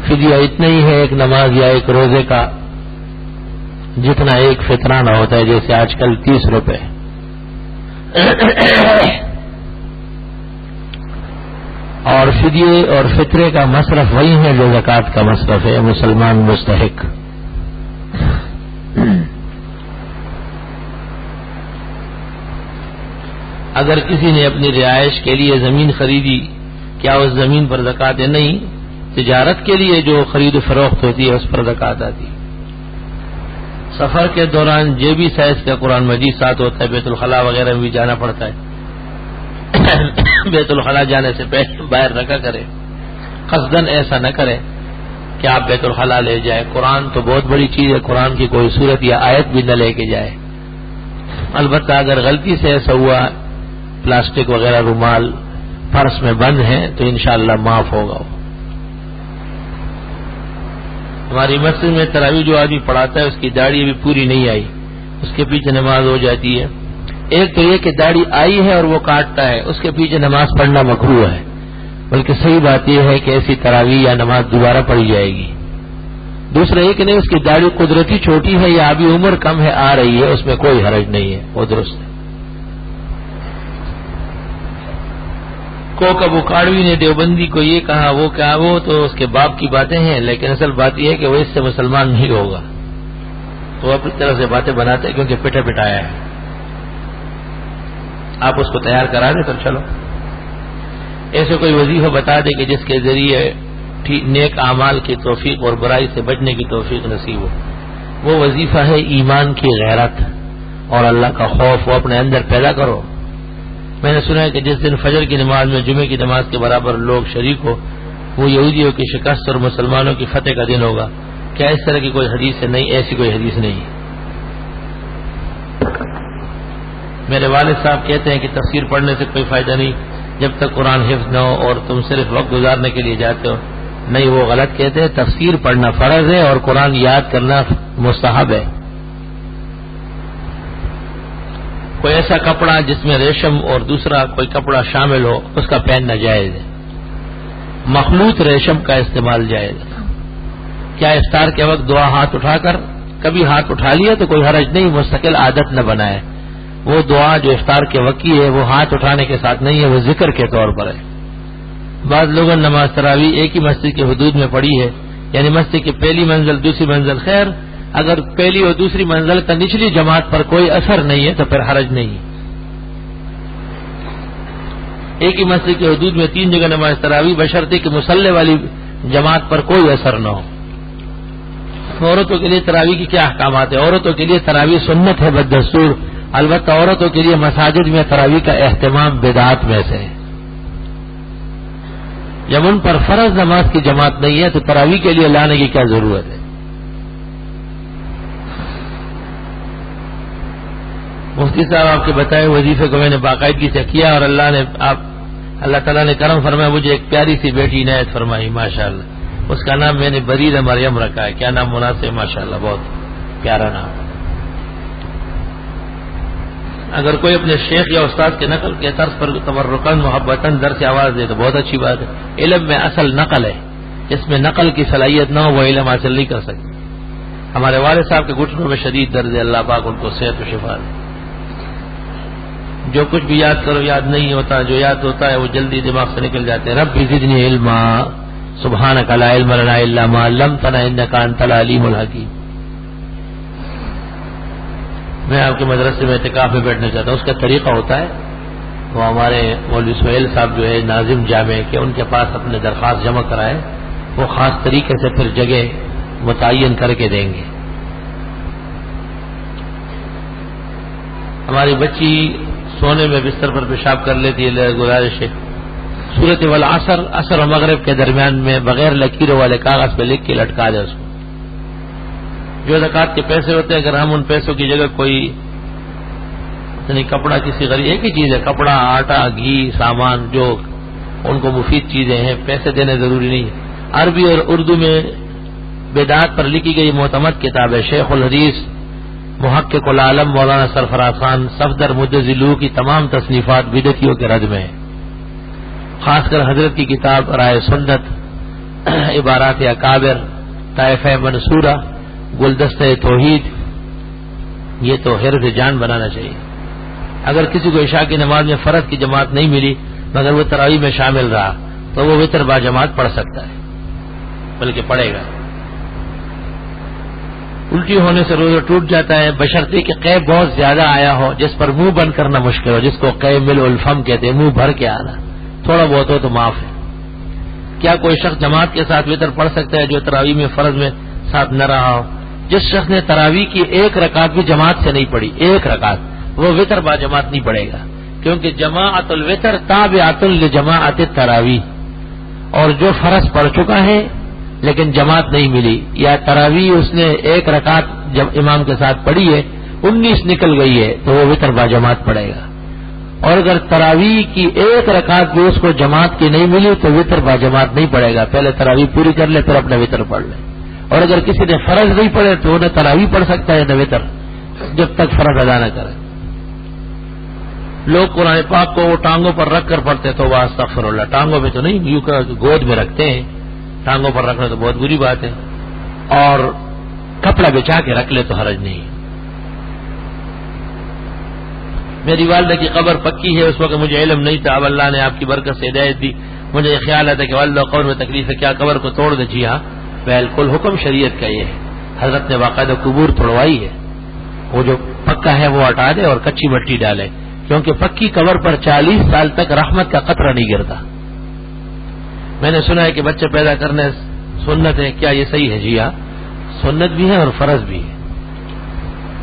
فدیہ اتنا ہی ہے ایک نماز یا ایک روزے کا جتنا ایک فطرانہ ہوتا ہے، جیسے آج کل 30 روپے. اور فدیے اور فطرے کا مصرف وہی ہے جو زکوٰۃ کا مصرف ہے، مسلمان مستحق. اگر کسی نے اپنی رہائش کے لیے زمین خریدی، کیا اس زمین پر زکوٰۃ ہے؟ نہیں. تجارت کے لیے جو خرید و فروخت ہوتی ہے اس پر زکوٰۃ آتی. سفر کے دوران جیبی سائز کا قرآن مجید ساتھ ہوتا ہے، بیت الخلاء وغیرہ میں بھی جانا پڑتا ہے. بیت الخلاء جانے سے پہلے باہر رکھا کرے، قصدن ایسا نہ کرے کہ آپ بیت الخلاء لے جائیں. قرآن تو بہت بڑی چیز ہے، قرآن کی کوئی صورت یا آیت بھی نہ لے کے جائے. البتہ اگر غلطی سے ایسا ہوا، پلاسٹک وغیرہ رومال پرس میں بند ہیں تو انشاءاللہ معاف ہوگا. ہماری مسجد میں تراویح جو آدمی پڑھاتا ہے اس کی داڑھی ابھی پوری نہیں آئی، اس کے پیچھے نماز ہو جاتی ہے. ایک تو یہ کہ داڑھی آئی ہے اور وہ کاٹتا ہے، اس کے پیچھے نماز پڑھنا مکروہ ہے، بلکہ صحیح بات یہ ہے کہ ایسی تراویح یا نماز دوبارہ پڑھی جائے گی۔ دوسرا یہ کہ نہیں، اس کی داڑھی قدرتی چھوٹی ہے یا ابھی عمر کم ہے، آ رہی ہے، اس میں کوئی حرج نہیں ہے، وہ درست ہے۔ کوکب اکاڑوی نے دیوبندی کو یہ کہا، وہ کہا، وہ تو اس کے باپ کی باتیں ہیں، لیکن اصل بات یہ ہے کہ وہ اس سے مسلمان نہیں ہوگا، وہ اپنی طرح سے باتیں بناتے ہیں کیونکہ پٹا پٹایا ہے۔ آپ اس کو تیار کرا دیں تو چلو، ایسے کوئی وظیفہ بتا دے کہ جس کے ذریعے نیک اعمال کی توفیق اور برائی سے بچنے کی توفیق نصیب ہو۔ وہ وظیفہ ہے ایمان کی غیرت اور اللہ کا خوف، وہ اپنے اندر پیدا کرو۔ میں نے سنا ہے کہ جس دن فجر کی نماز میں جمعے کی نماز کے برابر لوگ شریک ہو، وہ یہودیوں کی شکست اور مسلمانوں کی فتح کا دن ہوگا۔ کیا اس طرح کی کوئی حدیث ہے؟ نہیں، ایسی کوئی حدیث نہیں ہے۔ میرے والد صاحب کہتے ہیں کہ تفسیر پڑھنے سے کوئی فائدہ نہیں جب تک قرآن حفظ نہ ہو اور تم صرف وقت گزارنے کے لیے جاتے ہو۔ نہیں، وہ غلط کہتے ہیں، تفسیر پڑھنا فرض ہے اور قرآن یاد کرنا مستحب ہے۔ کوئی ایسا کپڑا جس میں ریشم اور دوسرا کوئی کپڑا شامل ہو، اس کا پہننا جائز ہے۔ مخلوط ریشم کا استعمال جائز ہے۔ کیا افطار کے وقت دعا ہاتھ اٹھا کر، کبھی ہاتھ اٹھا لیا تو کوئی حرج نہیں، مستقل عادت نہ بنائے۔ وہ دعا جو افطار کے وقت کی ہے وہ ہاتھ اٹھانے کے ساتھ نہیں ہے، وہ ذکر کے طور پر ہے۔ بعض لوگوں نے نماز تراویح ایک ہی مسجد کے حدود میں پڑھی ہے، یعنی مسجد کی پہلی منزل دوسری منزل۔ خیر، اگر پہلی اور دوسری منزل کا نچلی جماعت پر کوئی اثر نہیں ہے تو پھر حرج نہیں۔ ایک ہی مسجد کے حدود میں 3 جگہ نماز تراویح بشرطے کہ مصلی والی جماعت پر کوئی اثر نہ ہو۔ عورتوں کے لیے تراویح کی کیا احکامات ہیں؟ عورتوں کے لیے تراویح سنت ہے بدستور، البتہ عورتوں کے لیے مساجد میں تراویح کا اہتمام بدعات میں سے ہے۔ جب ان پر فرض نماز کی جماعت نہیں ہے تو تراویح کے لیے لانے کی کیا ضرورت ہے؟ مفتی صاحب، آپ کے بتائے وظیفے کو میں نے باقاعدگی سے کیا اور اللہ تعالیٰ نے کرم فرمایا، مجھے ایک پیاری سی بیٹی عنایت فرمائی، ماشاءاللہ۔ اس کا نام میں نے بریدہ مریم رکھا ہے۔ کیا نام مناسب ہے، ماشاءاللہ، بہت پیارا نام۔ اگر کوئی اپنے شیخ یا استاد کے نقل کے طرز پر تبرکاً محبتاً درس آواز دے تو بہت اچھی بات ہے۔ علم میں اصل نقل ہے، جس میں نقل کی صلاحیت نہ ہو وہ علم حاصل نہیں کر سکتے۔ ہمارے والد صاحب کے گھٹنوں میں شدید درد ہے، اللہ پاک ان کو صحت و شفا دے۔ جو کچھ بھی یاد کرو یاد نہیں ہوتا، جو یاد ہوتا ہے وہ جلدی دماغ سے نکل جاتے ہیں۔ رب زدنی علما سبحانک لا علم لنا الا ما علمتنا انک انت العلیم الحکیم۔ میں آپ کے مدرسے میں اعتکاف میں بیٹھنا چاہتا ہوں، اس کا طریقہ ہوتا ہے، وہ ہمارے مولوی سہیل صاحب جو ہے ناظم جامع کے، ان کے پاس اپنے درخواست جمع کرائے، وہ خاص طریقے سے پھر جگہ متعین کر کے دیں گے۔ ہماری بچی سونے میں بستر پر پیشاب کر لیتی ہے، گزارش ہے سورۃ والعصر، عصر و مغرب کے درمیان میں بغیر لکیروں والے کاغذ پہ لکھ کے لٹکا دے اس کو۔ جو زکوٰۃ کے پیسے ہوتے ہیں، اگر ہم ان پیسوں کی جگہ کوئی یعنی کپڑا، کسی غریب، ایک ہی چیز ہے، کپڑا، آٹا، گھی، سامان جو ان کو مفید چیزیں ہیں، پیسے دینے ضروری نہیں ہے۔ عربی اور اردو میں بدعات پر لکھی گئی معتمد کتاب ہے، شیخ الحدیث محقق العالم مولانا سرفراز خان صفدر مدظلو کی تمام تصنیفات بدعتیوں کے رد میں ہیں، خاص کر حضرت کی کتاب رائے سنت، عبارات اکابر، طائفہ منصورہ، گلدستہ توحید۔ یہ تو حرف جان بنانا چاہیے۔ اگر کسی کو عشاء کی نماز میں فرض کی جماعت نہیں ملی مگر وہ تراویح میں شامل رہا تو وہ وتر با جماعت پڑھ سکتا ہے، بلکہ پڑھے گا۔ الٹی ہونے سے روزہ ٹوٹ جاتا ہے بشرطے کہ قے بہت زیادہ آیا ہو، جس پر منہ بند کرنا مشکل ہو، جس کو قے ملء الفم کہتے ہیں، منہ بھر کے آنا، تھوڑا بہت ہو تو معاف ہے۔ کیا کوئی شخص جماعت کے ساتھ وتر پڑھ سکتا ہے جو تراویح میں فرض میں ساتھ نہ رہا ہو؟ جس شخص نے تراویح کی ایک رکعت بھی جماعت سے نہیں پڑھی، ایک رکعت، وہ وتر با جماعت نہیں پڑھے گا، کیونکہ جماعت الوتر تابعۃ لجماعت التراویح۔ اور جو فرض پڑھ چکا ہے لیکن جماعت نہیں ملی، یا تراویح اس نے ایک رکعت جب امام کے ساتھ پڑھی ہے 19 نکل گئی ہے تو وہ وتر با جماعت پڑھے گا۔ اور اگر تراویح کی ایک رکعت بھی اس کو جماعت کی نہیں ملی تو وتر با جماعت نہیں پڑھے گا، پہلے تراویح پوری کر لے پھر اپنا وتر پڑھ لے۔ اور اگر کسی نے فرض نہیں پڑھے تو انہیں تراویح پڑھ سکتا ہے نہ وتر، جب تک فرض ادا نہ کرے۔ لوگ قرآن پاک کو ٹانگوں پر رکھ کر پڑھتے تو استغفر اللہ، ٹانگوں پہ تو نہیں، یوں گود میں رکھتے ہیں، ٹانگوں پر رکھنا تو بہت بری بات ہے، اور کپڑا بچھا کے رکھ لے تو حرج نہیں۔ میری والدہ کی قبر پکی ہے، اس وقت مجھے علم نہیں تھا، اب اللہ نے آپ کی برکت سے ہدایت دی، مجھے یہ خیال آتا کہ والدہ قبر میں تکلیف ہے، کیا قبر کو توڑ دے؟ جی ہاں بالکل، حکم شریعت کا یہ ہے، حضرت نے باقاعدہ قبور توڑوائی ہے، وہ جو پکا ہے وہ ہٹا دے اور کچی مٹی ڈالے، کیونکہ پکی قبر پر 40 سال تک رحمت کا قطرہ نہیں گرتا۔ میں نے سنا ہے کہ بچے پیدا کرنے سنت ہے، کیا یہ صحیح ہے؟ جی ہاں سنت بھی ہے اور فرض بھی ہے،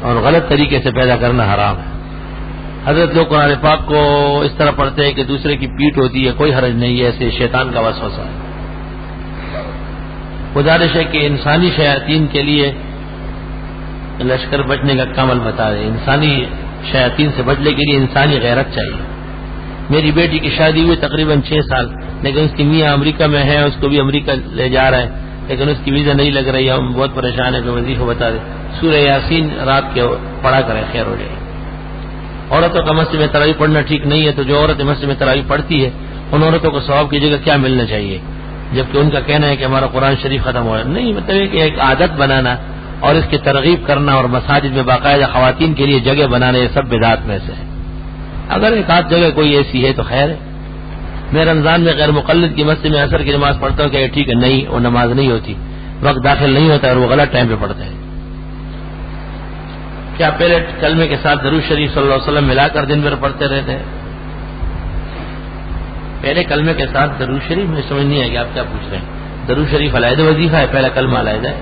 اور غلط طریقے سے پیدا کرنا حرام ہے۔ حضرت لوگ قرآن پاک کو اس طرح پڑھتے ہیں کہ دوسرے کی پیٹ ہوتی ہے، کوئی حرج نہیں ہے، ایسے شیطان کا وسوسہ ہے۔ گزارش ہے کہ انسانی شیاطین کے لیے لشکر بچنے کا کامل بتا دیں، انسانی شیاطین سے بچنے کے لیے انسانی غیرت چاہیے۔ میری بیٹی کی شادی ہوئی تقریباً 6 سال، لیکن اس کی میاں امریکہ میں ہے، اس کو بھی امریکہ لے جا رہا ہے، لیکن اس کی ویزا نہیں لگ رہی ہے، ہم بہت پریشان ہیں، کہ وظیفہ بتا دیں۔ سورہ یاسین رات کے پڑھا کریں، خیر ہو جائے۔ عورتوں کا مسجد میں تراویح پڑھنا ٹھیک نہیں ہے، تو جو عورتیں مسجد میں تراویح پڑھتی ہے ان عورتوں کو ثواب کی جگہ کیا ملنا چاہیے، جبکہ ان کا کہنا ہے کہ ہمارا قرآن شریف ختم ہو رہا ہے؟ نہیں، مطلب ہے کہ ایک عادت بنانا اور اس کی ترغیب کرنا اور مساجد میں باقاعدہ خواتین کے لیے جگہ بنانا، یہ سب بدعات میں سے ہے۔ اگر ایک آدھ جگہ کوئی ایسی ہے تو خیر ہے۔ میں رمضان میں غیر مقلد کی مسجد میں عصر کی نماز پڑھتا ہوں کہ ٹھیک ہے، نہیں وہ نماز نہیں ہوتی، وقت داخل نہیں ہوتا اور وہ غلط ٹائم پہ پڑھتے ہیں۔ کیا پہلے کلمے کے ساتھ درود شریف صلی اللہ علیہ وسلم ملا کر دن بھر پڑھتے رہتے ہیں؟ پہلے کلمے کے ساتھ درود شریف میں سمجھ نہیں ہے کہ آپ کیا پوچھ رہے ہیں۔ درود شریف علیحدہ وظیفہ ہے، پہلا کلمہ علیحدہ ہے۔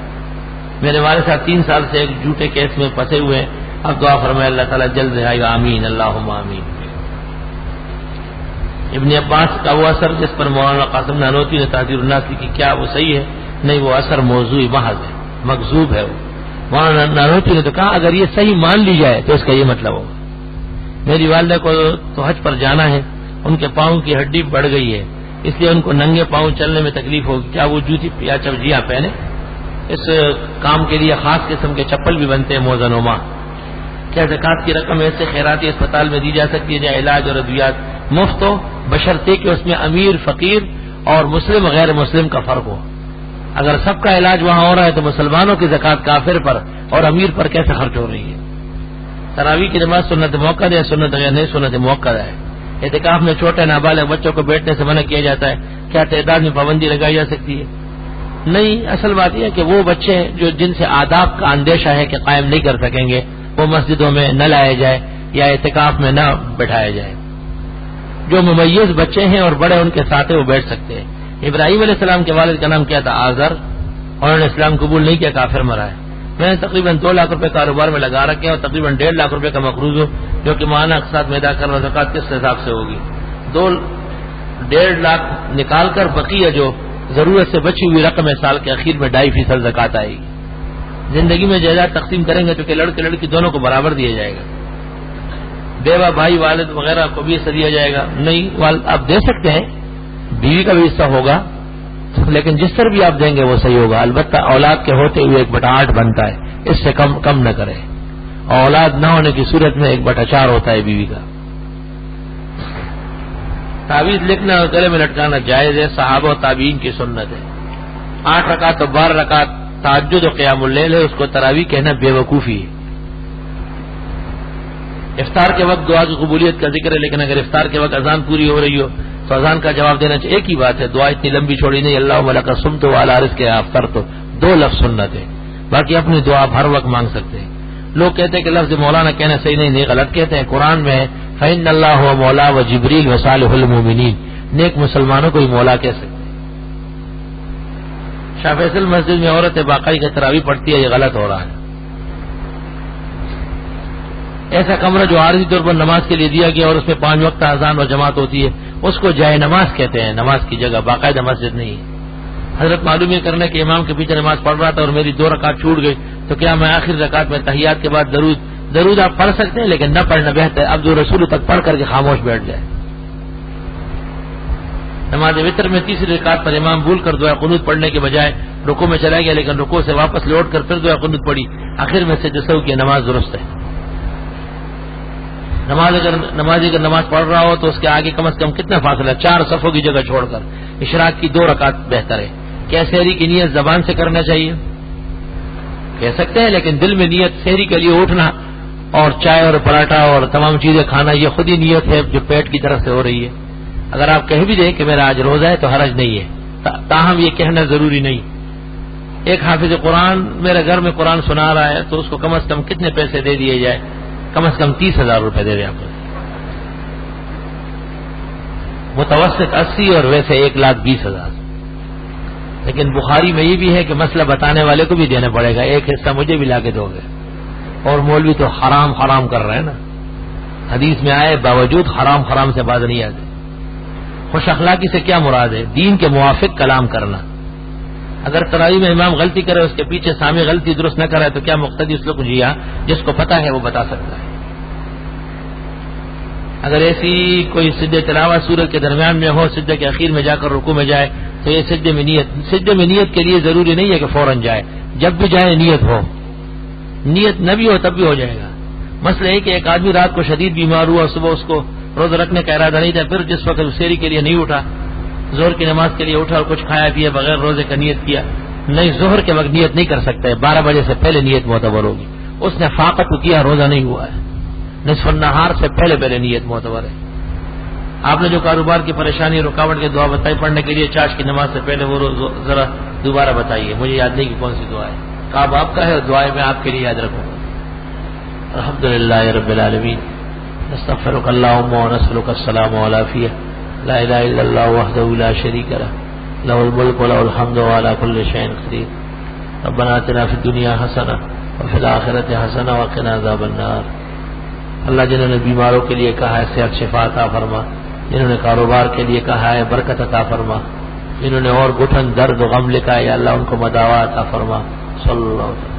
میرے والد صاحب 3 سال سے ایک جھوٹے کیس میں پھنسے ہوئے ہیں، اب دعا فرمائے اللہ تعالیٰ جلد رہائی گا، آمین اللہم آمین۔ ابن عباس کا وہ اثر جس پر مولانا قاسم نانوتوی نے تحذیر الناس کی، کیا وہ صحیح ہے؟ نہیں، وہ اثر موضوعی محض ہے، مکذوب ہے وہ۔ مولانا نانوتوی نے تو کہا اگر یہ صحیح مان لی جائے تو اس کا یہ مطلب ہوگا۔ میری والدہ کو تو حج پر جانا ہے، ان کے پاؤں کی ہڈی بڑھ گئی ہے، اس لیے ان کو ننگے پاؤں چلنے میں تکلیف ہوگی، کیا وہ جوتی یا جیاں پہنے؟ اس کام کے لیے خاص قسم کے چپل بھی بنتے ہیں موزن و ماہ۔ کیا زکوٰۃ کی رقم ایسے خیراتی اسپتال میں دی جا سکتی ہے جہاں علاج اور ادویات مفت ہو، بشرطے کہ اس میں امیر فقیر اور مسلم غیر مسلم کا فرق ہو؟ اگر سب کا علاج وہاں ہو رہا ہے تو مسلمانوں کی زکوٰۃ کافر پر اور امیر پر کیسے خرچ ہو رہی ہے؟ تراویح کی نماز سنت موقع ہے، سنت غیر نہیں سنت موقع ہے۔ اعتکاف میں چھوٹے نابالغ بچوں کو بیٹھنے سے منع کیا جاتا ہے، کیا تعداد میں پابندی لگائی جا سکتی ہے؟ نہیں، اصل بات یہ ہے کہ وہ بچے جو جن سے آداب کا اندیشہ ہے کہ قائم نہیں کر سکیں گے، وہ مسجدوں میں نہ لائے جائے یا اعتکاف میں نہ بٹھائے جائے۔ جو ممیز بچے ہیں اور بڑے ان کے ساتھ وہ بیٹھ سکتے ہیں۔ ابراہیم علیہ السلام کے والد کا نام کیا تھا؟ آزر، اور انہوں نے اسلام قبول نہیں کیا، کافر مرا ہے۔ میں نے تقریباً 2 لاکھ روپے کاروبار میں لگا رکھے اور تقریباً 1.5 لاکھ روپے کا مقروض ہو، جو کہ ماہانہ اقساط میں ادا کرنا، زکوٰۃ کس حساب سے ہوگی؟ 1.5 لاکھ نکال کر بقیہ جو ضرورت سے بچی ہوئی رقم ہے سال کے اخیر میں 2.5% زکوٰۃ آئے گی۔ زندگی میں جائیداد تقسیم کریں گے تو کہ لڑکے لڑکی دونوں کو برابر دیا جائے گا۔ بیوہ بھائی والد وغیرہ کو بھی حصہ دیا جائے گا؟ نہیں، آپ دے سکتے ہیں، بیوی کا بھی حصہ ہوگا، لیکن جس طرح بھی آپ دیں گے وہ صحیح ہوگا۔ البتہ اولاد کے ہوتے ہوئے 1/8 بنتا ہے، اس سے کم نہ کرے، اور اولاد نہ ہونے کی صورت میں 1/4 ہوتا ہے بیوی کا۔ تعویذ لکھنا اور گلے میں لٹکانا جائز ہے، صحابہ و تابعین کی سنت ہے۔ 8 رکعت اور 12 رکعت تہجد و قیام اللیل ہے، اس کو تراویح کہنا بے وقوفی ہے۔ افطار کے وقت دعا کی قبولیت کا ذکر ہے، لیکن اگر افطار کے وقت اذان پوری ہو رہی ہو تو اذان کا جواب دینا چاہیے۔ ایک ہی بات ہے، دعا اتنی لمبی چھوڑی نہیں، اللہم لک صمت وعلی رزقک افطرت، 2 لفظ سنت ہے، باقی اپنی دعا آپ ہر وقت مانگ سکتے ہیں۔ لوگ کہتے ہیں کہ لفظ مولانا کہنا صحیح نہیں، غلط کہتے ہیں۔ قرآن میں ہے فإن اللہ هو مولا و جبریل و صالح المؤمنین، نیک مسلمانوں کو ہی مولا کہہ سکتے ہیں۔ شاہ فیصل مسجد میں عورتیں باقاعدہ تراویح پڑھتی ہے، یہ غلط ہو رہا ہے۔ ایسا کمرہ جو عارضی طور پر نماز کے لیے دیا گیا اور اس میں 5 وقت اذان اور جماعت ہوتی ہے، اس کو جائے نماز کہتے ہیں، نماز کی جگہ، باقاعدہ مسجد نہیں ہے۔ حضرت معلوم یہ کرنا کہ امام کے پیچھے نماز پڑھ رہا تھا اور میری 2 رکعت چھوٹ گئی، تو کیا میں آخر رکعت میں تحیات کے بعد درود آپ پڑھ سکتے ہیں، لیکن نہ پڑھنا بہتر ہے، عبد الرسول تک پڑھ کر کے خاموش بیٹھ جائے۔ نماز وتر میں 3ری رکعت پر امام بھول کر دعا قنوت پڑھنے کے بجائے رکوع میں چلا گیا، لیکن رکوع سے واپس لوٹ کر پھر دعا قنوت پڑھی، آخر میں سے جسو کی نماز درست ہے۔ نمازی اگر نماز پڑھ رہا ہو تو اس کے آگے کم از کم کتنا فاصلہ؟ 4 صفوں کی جگہ چھوڑ کر اشراق کی 2 رکعت بہتر ہے. کیا سحری کی نیت زبان سے کرنا چاہیے؟ کہہ سکتے ہیں، لیکن دل میں نیت سحری کے لیے اٹھنا اور چائے اور پراٹھا اور تمام چیزیں کھانا، یہ خود ہی نیت ہے جو پیٹ کی طرف سے ہو رہی ہے. اگر آپ کہہ بھی دیں کہ میرا آج روزہ ہے تو حرج نہیں ہے، تاہم یہ کہنا ضروری نہیں. ایک حافظ قرآن میرے گھر میں قرآن سنا رہا ہے تو اس کو کم از کم کتنے پیسے دے دیے جائے؟ کم از کم 30,000 روپے دے دیں آپ کو. متوسط 80 اور ویسے 1,20,000. لیکن بخاری میں یہ بھی ہے کہ مسئلہ بتانے والے کو بھی دینا پڑے گا، ایک حصہ مجھے بھی لا کے دو گے. اور مولوی تو حرام حرام کر رہے ہیں نا، حدیث میں آئے باوجود حرام حرام سے باز نہیں آتے. خوش اخلاقی سے کیا مراد ہے؟ دین کے موافق کلام کرنا. اگر تراویح میں امام غلطی کرے، اس کے پیچھے سامع غلطی درست نہ کرے تو کیا مقتدی اس کو جیا؟ جس کو پتا ہے وہ بتا سکتا ہے. اگر ایسی کوئی سجدہ تلاوت سورت کے درمیان میں ہو، سجدہ کے اخیر میں جا کر رکوع میں جائے تو یہ سجدے میں نیت کے لیے ضروری نہیں ہے کہ فوراً جائے، جب بھی جائے نیت ہو. نیت نہ بھی ہو تب بھی ہو جائے گا. مسئلہ ہے کہ ایک آدمی رات کو شدید بیمار ہوا، صبح اس کو روزہ رکھنے کا ارادہ نہیں تھا، پھر جس وقت سحری کے لیے نہیں اٹھا، ظہر کی نماز کے لیے اٹھا اور کچھ کھایا پیا بغیر روزے کا نیت کیا. نہیں، ظہر کے وقت نیت نہیں کر سکتا ہے، 12 بجے سے پہلے نیت معتبر ہوگی. اس نے فاقت کیا، روزہ نہیں ہوا ہے. نصف النہار سے پہلے نیت معتبر ہے. آپ نے جو کاروبار کی پریشانی رکاوٹ کی دعا بتائی پڑھنے کے لیے چاش کی نماز سے پہلے، وہ ذرا دوبارہ بتائیے، مجھے یاد نہیں کہ کون سی دعا ہے. کعب آپ کا ہے اور دعائیں میں آپ کے لیے یاد رکھوں گا. الحمدللہ رب العالمین، نستغفرک اللہم ونسألک السلام والعافیہ، لا الہ الا اللہ وحدہ لا شریک لہ، لہ الملک ولہ الحمد وعلی کل شیء قدیر. ربنا آتنا فی الدنیا حسنہ وفی الآخرۃ حسنہ وقنا عذاب النار. اللہ جنہوں نے بیماروں کے لیے کہا ہے صحت شفا عطا فرما، جنہوں نے کاروبار کے لیے کہا ہے برکت عطا فرما، جنہوں نے اور گھٹن درد و غم لکھا ہے یا اللہ ان کو مداوا عطا فرما. صلی اللہ علیہ وسلم.